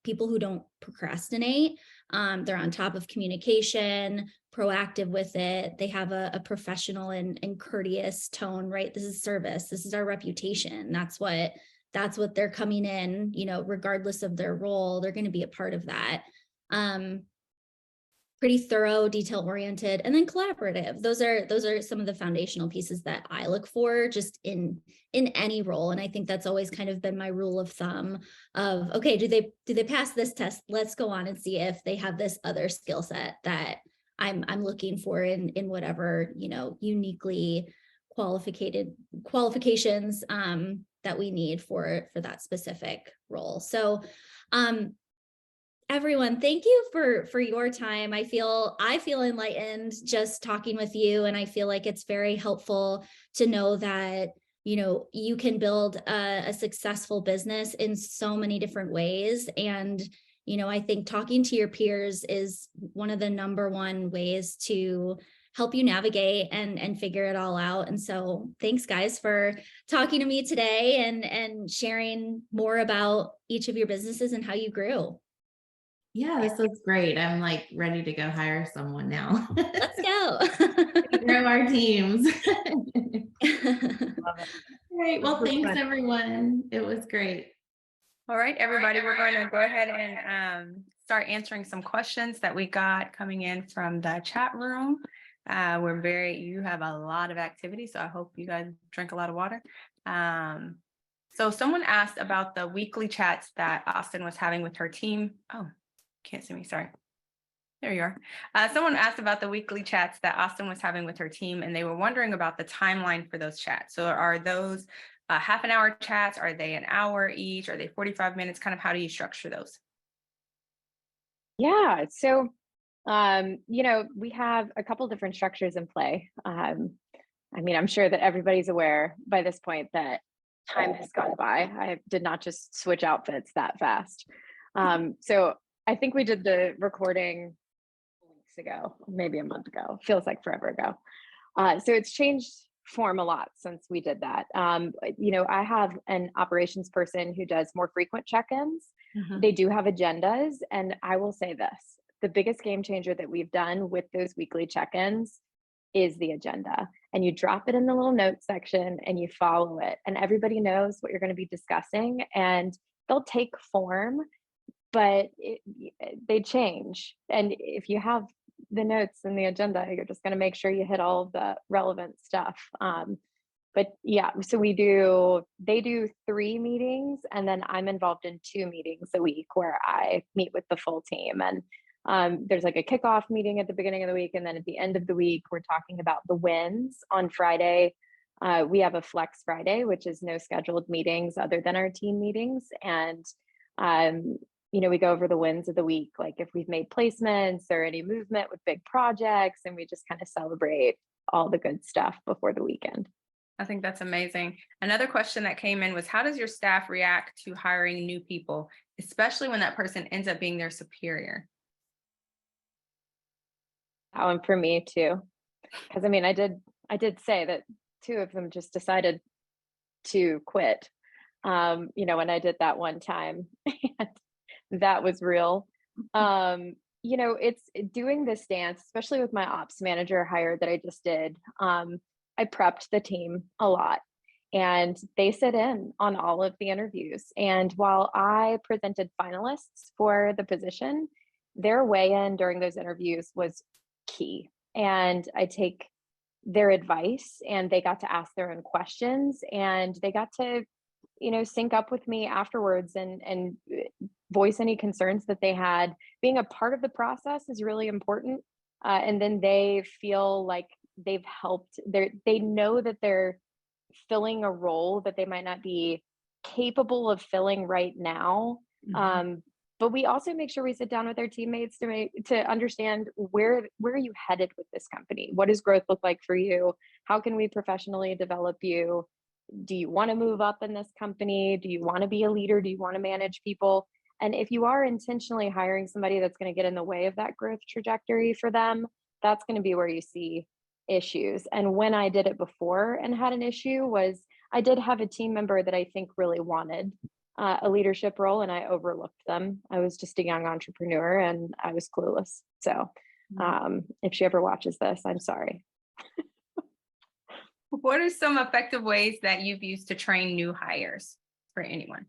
people who don't procrastinate. They're on top of communication, proactive with it. They have a professional and courteous tone, right? This is service. This is our reputation. That's what they're coming in, regardless of their role, they're going to be a part of that. Pretty thorough, detail oriented, and then collaborative. Those are some of the foundational pieces that I look for just in any role. And I think that's always kind of been my rule of thumb of, okay, do they pass this test? Let's go on and see if they have this other skill set that I'm looking for in whatever, uniquely qualifications that we need for that specific role. So everyone, thank you for your time. I feel enlightened just talking with you, and I feel like it's very helpful to know that you can build a successful business in so many different ways. And I think talking to your peers is one of the number one ways to help you navigate and figure it all out. And so thanks guys for talking to me today and sharing more about each of your businesses and how you grew. Yeah, this was great. I'm like ready to go hire someone now. Let's go. Grow our teams. Love it. Great. Well, thanks everyone. It was great. All right, everybody, we're going to go ahead and start answering some questions that we got coming in from the chat room. You have a lot of activity, so I hope you guys drink a lot of water. So someone asked about the weekly chats that Austin was having with her team. Oh, Can't see me, sorry. There you are. Someone asked about the weekly chats that Austin was having with her team, and they were wondering about the timeline for those chats. So are those half an hour chats? Are they an hour each? Are they 45 minutes? Kind of how do you structure those? Yeah, so we have a couple different structures in play. I'm sure that everybody's aware by this point that time has gone by. I did not just switch outfits that fast. So I think we did the recording weeks ago, maybe a month ago. Feels like forever ago. So it's changed form a lot since we did that. I have an operations person who does more frequent check-ins. They do have agendas, and I will say this, the biggest game changer that we've done with those weekly check-ins is the agenda. And you drop it in the little notes section and you follow it, and everybody knows what you're going to be discussing, and they'll take form, but they change. And if you have the notes and the agenda, you're just going to make sure you hit all of the relevant stuff. But yeah, so they do 3 meetings, and then I'm involved in 2 meetings a week where I meet with the full team. And there's like a kickoff meeting at the beginning of the week. And then at the end of the week, we're talking about the wins. On Friday, we have a Flex Friday, which is no scheduled meetings other than our team meetings. And, we go over the wins of the week, like if we've made placements or any movement with big projects, and we just kind of celebrate all the good stuff before the weekend. I think that's amazing. Another question that came in was, how does your staff react to hiring new people, especially when that person ends up being their superior? That one for me too, because I did say that 2 of them just decided to quit. When I did that one time, that was real. It's doing this dance, especially with my ops manager hire that I just did. I prepped the team a lot, and they sit in on all of the interviews. And while I presented finalists for the position, their weigh-in during those interviews was key. And I take their advice, and they got to ask their own questions, and they got to, sync up with me afterwards and voice any concerns that they had. Being a part of the process is really important. And then they feel like they've helped. They know that they're filling a role that they might not be capable of filling right now. But we also make sure we sit down with our teammates to understand where are you headed with this company? What does growth look like for you? How can we professionally develop you? Do you want to move up in this company? Do you want to be a leader? Do you want to manage people? And if you are intentionally hiring somebody that's going to get in the way of that growth trajectory for them, that's going to be where you see issues. And when I did it before and had an issue was I did have a team member that I think really wanted a leadership role, and I overlooked them. I was just a young entrepreneur and I was clueless. So if she ever watches this, I'm sorry. What are some effective ways that you've used to train new hires for anyone?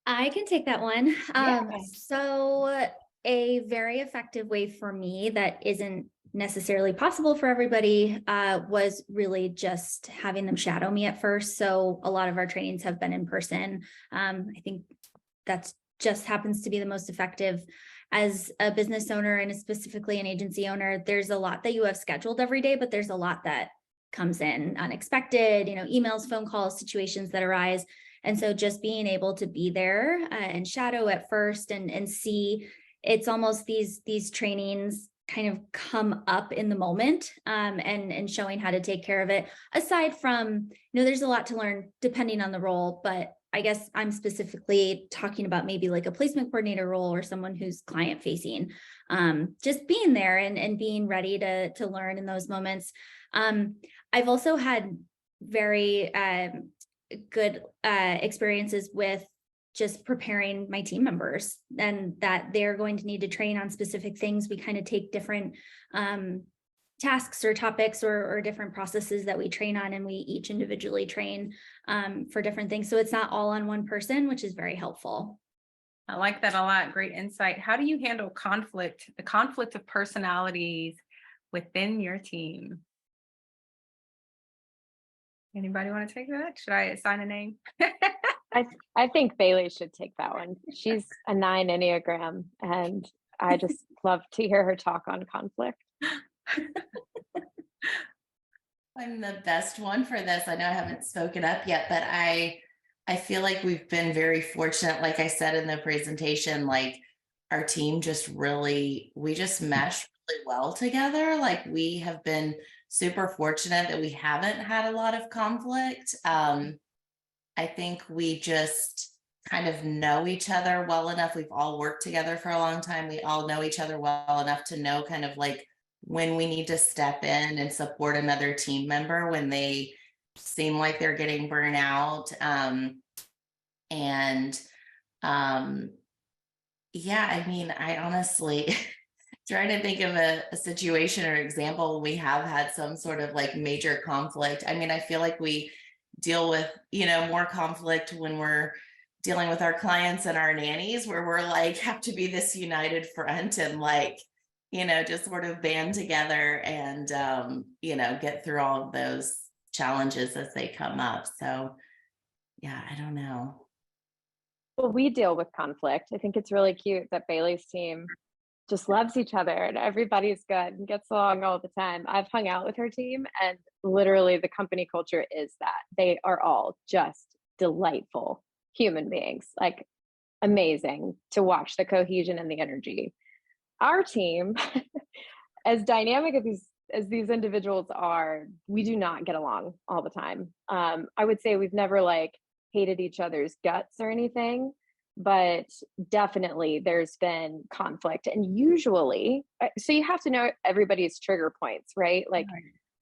I can take that one. Yeah. So a very effective way for me that isn't necessarily possible for everybody was really just having them shadow me at first. So a lot of our trainings have been in person. I think that's just happens to be the most effective. As a business owner and specifically an agency owner, there's a lot that you have scheduled every day, but there's a lot that comes in unexpected, emails, phone calls, situations that arise. And so just being able to be there and shadow at first and see, it's almost these trainings kind of come up in the moment and showing how to take care of it. Aside from, there's a lot to learn depending on the role, but I guess I'm specifically talking about maybe like a placement coordinator role or someone who's client facing, just being there and being ready to learn in those moments. I've also had very good experiences with just preparing my team members, and that they're going to need to train on specific things. We kind of take different tasks or topics or different processes that we train on, and we each individually train for different things. So it's not all on one person, which is very helpful. I like that a lot. Great insight. How do you handle the conflict of personalities within your team? Anybody want to take that? Should I assign a name? I think Bailey should take that one. She's a 9 Enneagram, and I just love to hear her talk on conflict. I'm the best one for this. I know I haven't spoken up yet, but I feel like we've been very fortunate. Like I said in the presentation, like our team just really, we just mesh really well together. Like we have been super fortunate that we haven't had a lot of conflict. I think we just kind of know each other well enough. We've all worked together for a long time. We all know each other well enough to know kind of like when we need to step in and support another team member when they seem like they're getting burnt out. Yeah, I mean, I honestly trying to think of a situation or example when we have had some sort of like major conflict. I mean, I feel like we deal with, more conflict when we're dealing with our clients and our nannies, where we're like, have to be this united front and like, just sort of band together and, get through all of those challenges as they come up. So yeah, I don't know. Well, we deal with conflict. I think it's really cute that Bailey's team just loves each other and everybody's good and gets along all the time. I've hung out with her team, and literally the company culture is that they are all just delightful human beings, like amazing to watch the cohesion and the energy. Our team, as dynamic as these individuals are, we do not get along all the time. I would say we've never like hated each other's guts or anything, but definitely there's been conflict. And usually, so you have to know everybody's trigger points, right? Like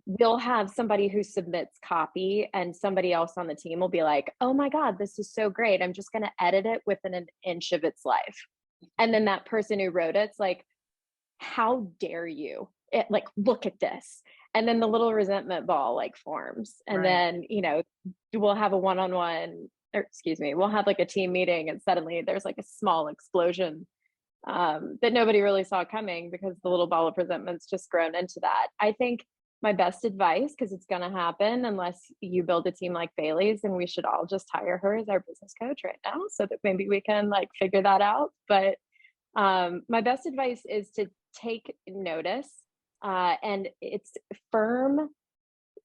we'll have somebody who submits copy and somebody else on the team will be like, oh my God, this is so great. I'm just going to edit it within an inch of its life. And then that person who wrote it's like, how dare you? Like, look at this. And then the little resentment ball like forms. And then, we'll have a one-on-one, or excuse me, we'll have like a team meeting and suddenly there's like a small explosion that nobody really saw coming because the little ball of resentment's just grown into that. I think my best advice, because it's going to happen unless you build a team like Bailey's, and we should all just hire her as our business coach right now so that maybe we can like figure that out. But my best advice is to take notice, and it's firm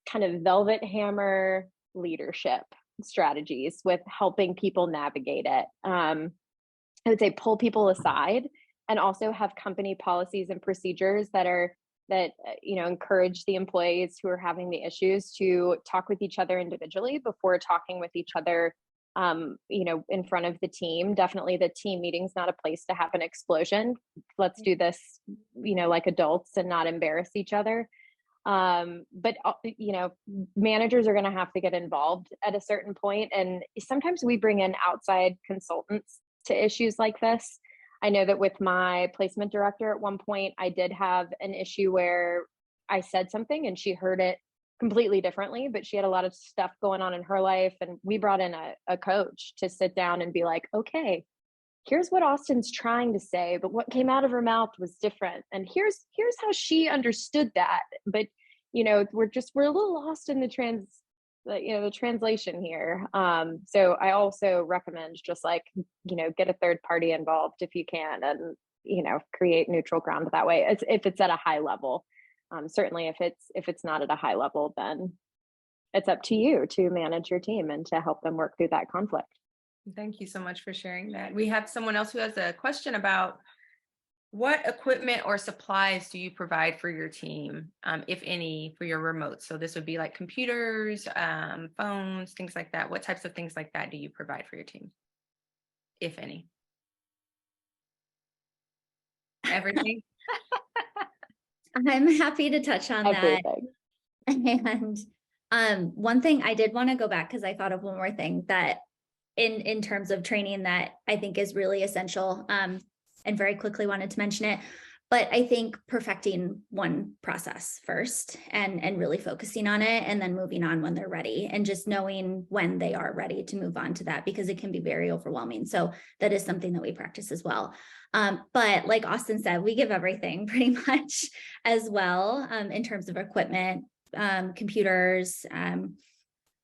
kind of velvet hammer leadership strategies with helping people navigate it. I would say pull people aside and also have company policies and procedures that encourage the employees who are having the issues to talk with each other individually before talking with each other in front of the team. Definitely the team meeting's not a place to have an explosion. Let's do this, like adults and not embarrass each other. But managers are going to have to get involved at a certain point. And sometimes we bring in outside consultants to issues like this. I know that with my placement director at one point, I did have an issue where I said something and she heard it completely differently, but she had a lot of stuff going on in her life. And we brought in a coach to sit down and be like, okay, here's what Austin's trying to say, but what came out of her mouth was different. And here's how she understood that. But, we're a little lost in the translation here. So I also recommend just like, get a third party involved if you can, and, create neutral ground that way. If it's at a high level. Certainly if it's not at a high level, then it's up to you to manage your team and to help them work through that conflict. Thank you so much for sharing that. We have someone else who has a question about what equipment or supplies do you provide for your team, if any, for your remote? So this would be like computers, phones, things like that. What types of things like that do you provide for your team, if any? Everything? I'm happy to touch on Everything. that. And one thing I did want to go back, because I thought of one more thing that in terms of training that I think is really essential, and very quickly wanted to mention it. But I think perfecting one process first and really focusing on it and then moving on when they're ready, and just knowing when they are ready to move on to that, because it can be very overwhelming. So that is something that we practice as well. But like Austin said, we give everything pretty much as well, in terms of equipment, computers,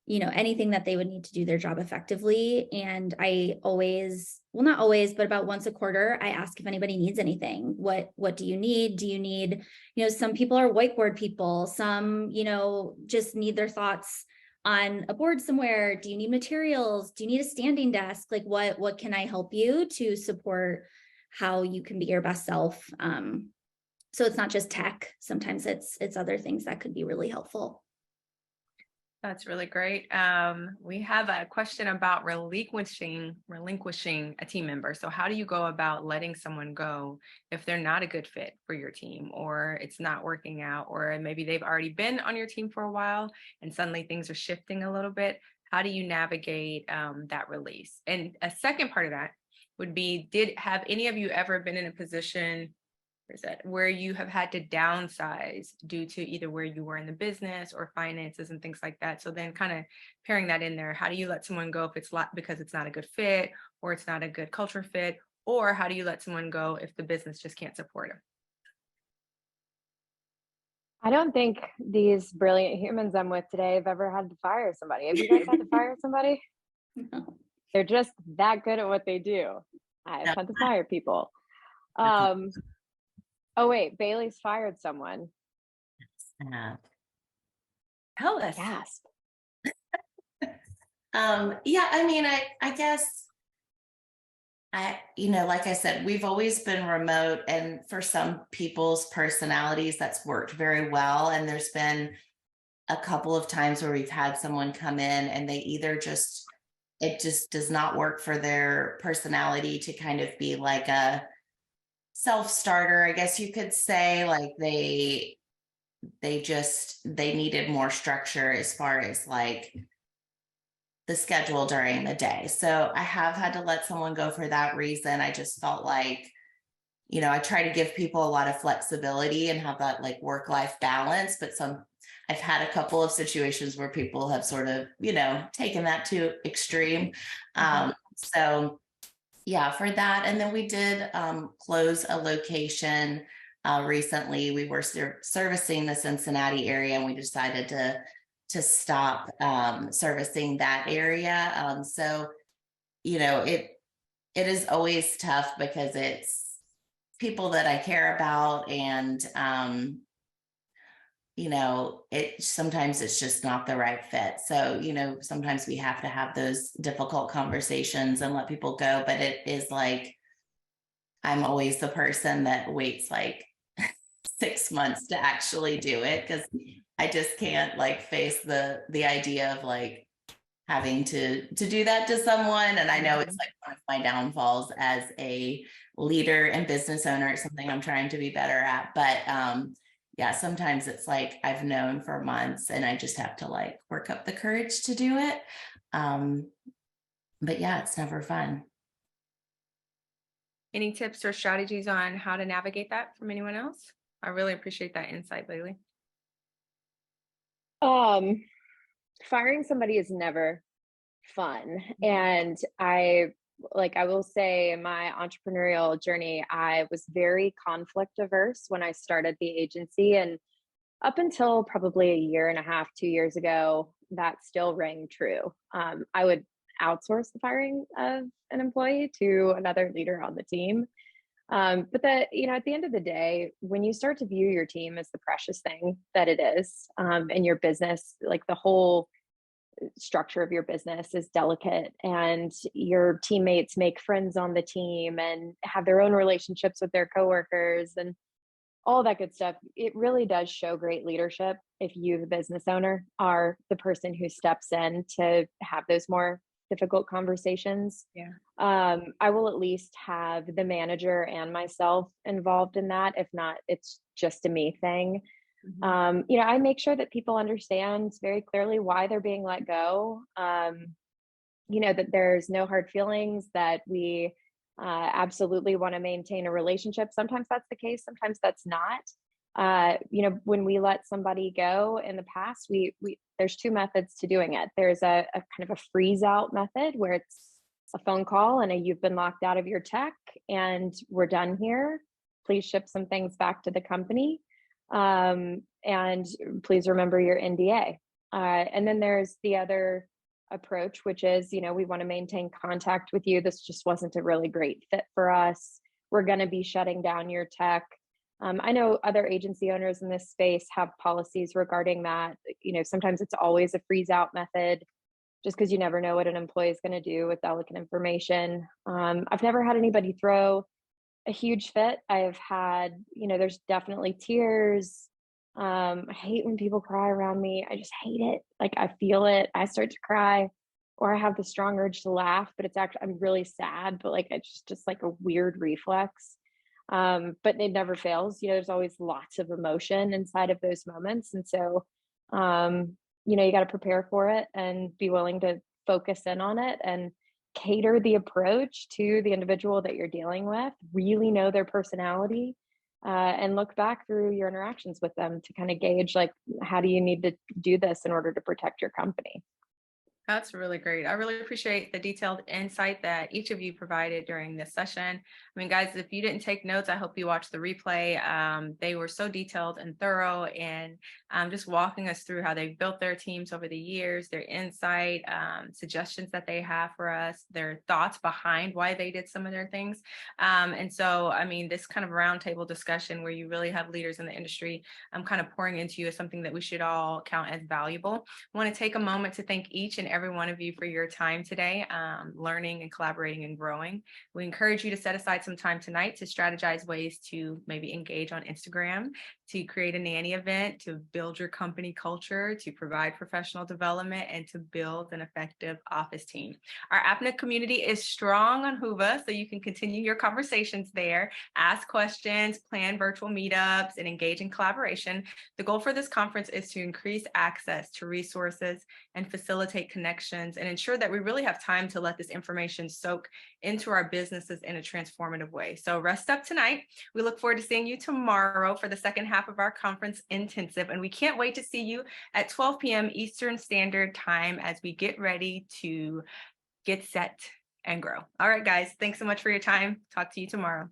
anything that they would need to do their job effectively. And I always, well, not always, but about once a quarter, I ask if anybody needs anything. What do you need? Do you need, some people are whiteboard people, some, just need their thoughts on a board somewhere. Do you need materials? Do you need a standing desk? Like what can I help you to support how you can be your best self? So it's not just tech. Sometimes it's other things that could be really helpful. That's really great. We have a question about relinquishing a team member. So how do you go about letting someone go if they're not a good fit for your team, or it's not working out, or maybe they've already been on your team for a while and suddenly things are shifting a little bit? How do you navigate that release? And a second part of that would be, have any of you ever been in a position where you have had to downsize due to either where you were in the business or finances and things like that? So then kind of pairing that in there, how do you let someone go if it's because it's not a good fit, or it's not a good culture fit, or how do you let someone go if the business just can't support them? I don't think these brilliant humans I'm with today have ever had to fire somebody. Have you guys had to fire somebody? No. They're just that good at what they do. I've had to fire people. Oh wait, Bailey's fired someone. Tell us. Gasp. Yeah, I mean, I guess like I said, we've always been remote, and for some people's personalities, that's worked very well. And there's been a couple of times where we've had someone come in and they either it just does not work for their personality to kind of be like a self-starter, I guess you could say. Like they needed more structure as far as like the schedule during the day. So I have had to let someone go for that reason. I just felt like, I try to give people a lot of flexibility and have that like work-life balance, but I've had a couple of situations where people have sort of, taken that to extreme. So yeah, for that. And then we did close a location recently. We were servicing the Cincinnati area, and we decided to stop servicing that area. So, it is always tough because it's people that I care about, and sometimes it's just not the right fit. So, sometimes we have to have those difficult conversations and let people go. But it is like, I'm always the person that waits like 6 months to actually do it, because I just can't like face the idea of like having to do that to someone. And I know it's like one of my downfalls as a leader and business owner. It's something I'm trying to be better at. But yeah, sometimes it's like I've known for months and I just have to like work up the courage to do it. But yeah, it's never fun. Any tips or strategies on how to navigate that from anyone else? I really appreciate that insight, Bailey. Firing somebody is never fun. And I will say in my entrepreneurial journey, I was very conflict averse when I started the agency. And up until probably a year and a half, 2 years ago, that still rang true. I would outsource the firing of an employee to another leader on the team. But at the end of the day, when you start to view your team as the precious thing that it is, and your business, like the whole structure of your business is delicate, and your teammates make friends on the team and have their own relationships with their coworkers and all that good stuff, it really does show great leadership if you, the business owner, are the person who steps in to have those more difficult conversations. Yeah. I will at least have the manager and myself involved in that. If not, it's just a me thing. I make sure that people understand very clearly why they're being let go. That there's no hard feelings, that we absolutely want to maintain a relationship. Sometimes that's the case, sometimes that's not. When we let somebody go in the past, we there's two methods to doing it. There's a kind of a freeze out method where it's a phone call and you've been locked out of your tech and we're done here. Please ship some things back to the company. And please remember your NDA. And then there's the other approach, which is, we want to maintain contact with you. This just wasn't a really great fit for us. We're going to be shutting down your tech. I know other agency owners in this space have policies regarding that. Sometimes it's always a freeze out method, just because you never know what an employee is going to do with delicate information. I've never had anybody throw a huge fit. I've had, there's definitely tears. I hate when people cry around me. I just hate it. Like, I feel it. I start to cry, or I have the strong urge to laugh, but it's actually, I'm really sad, but like, it's just like a weird reflex. But it never fails. There's always lots of emotion inside of those moments. And so, you got to prepare for it and be willing to focus in on it and cater the approach to the individual that you're dealing with, really know their personality, and look back through your interactions with them to kind of gauge, like, how do you need to do this in order to protect your company? That's really great. I really appreciate the detailed insight that each of you provided during this session. I mean, guys, if you didn't take notes, I hope you watched the replay. They were so detailed and thorough, and just walking us through how they've built their teams over the years, their insight, suggestions that they have for us, their thoughts behind why they did some of their things. And so, I mean, this kind of roundtable discussion where you really have leaders in the industry kind of pouring into you is something that we should all count as valuable. I want to take a moment to thank each and every one of you for your time today, learning and collaborating and growing. We encourage you to set aside some time tonight to strategize ways to maybe engage on Instagram, to create a nanny event, to build your company culture, to provide professional development, and to build an effective office team. Our APNA community is strong on Whova, so you can continue your conversations there, ask questions, plan virtual meetups, and engage in collaboration. The goal for this conference is to increase access to resources and facilitate connections and ensure that we really have time to let this information soak into our businesses in a transformative way. So rest up tonight. We look forward to seeing you tomorrow for the second half of our conference intensive. And we can't wait to see you at 12 p.m. Eastern Standard Time as we get ready to get set and grow. All right, guys, thanks so much for your time. Talk to you tomorrow.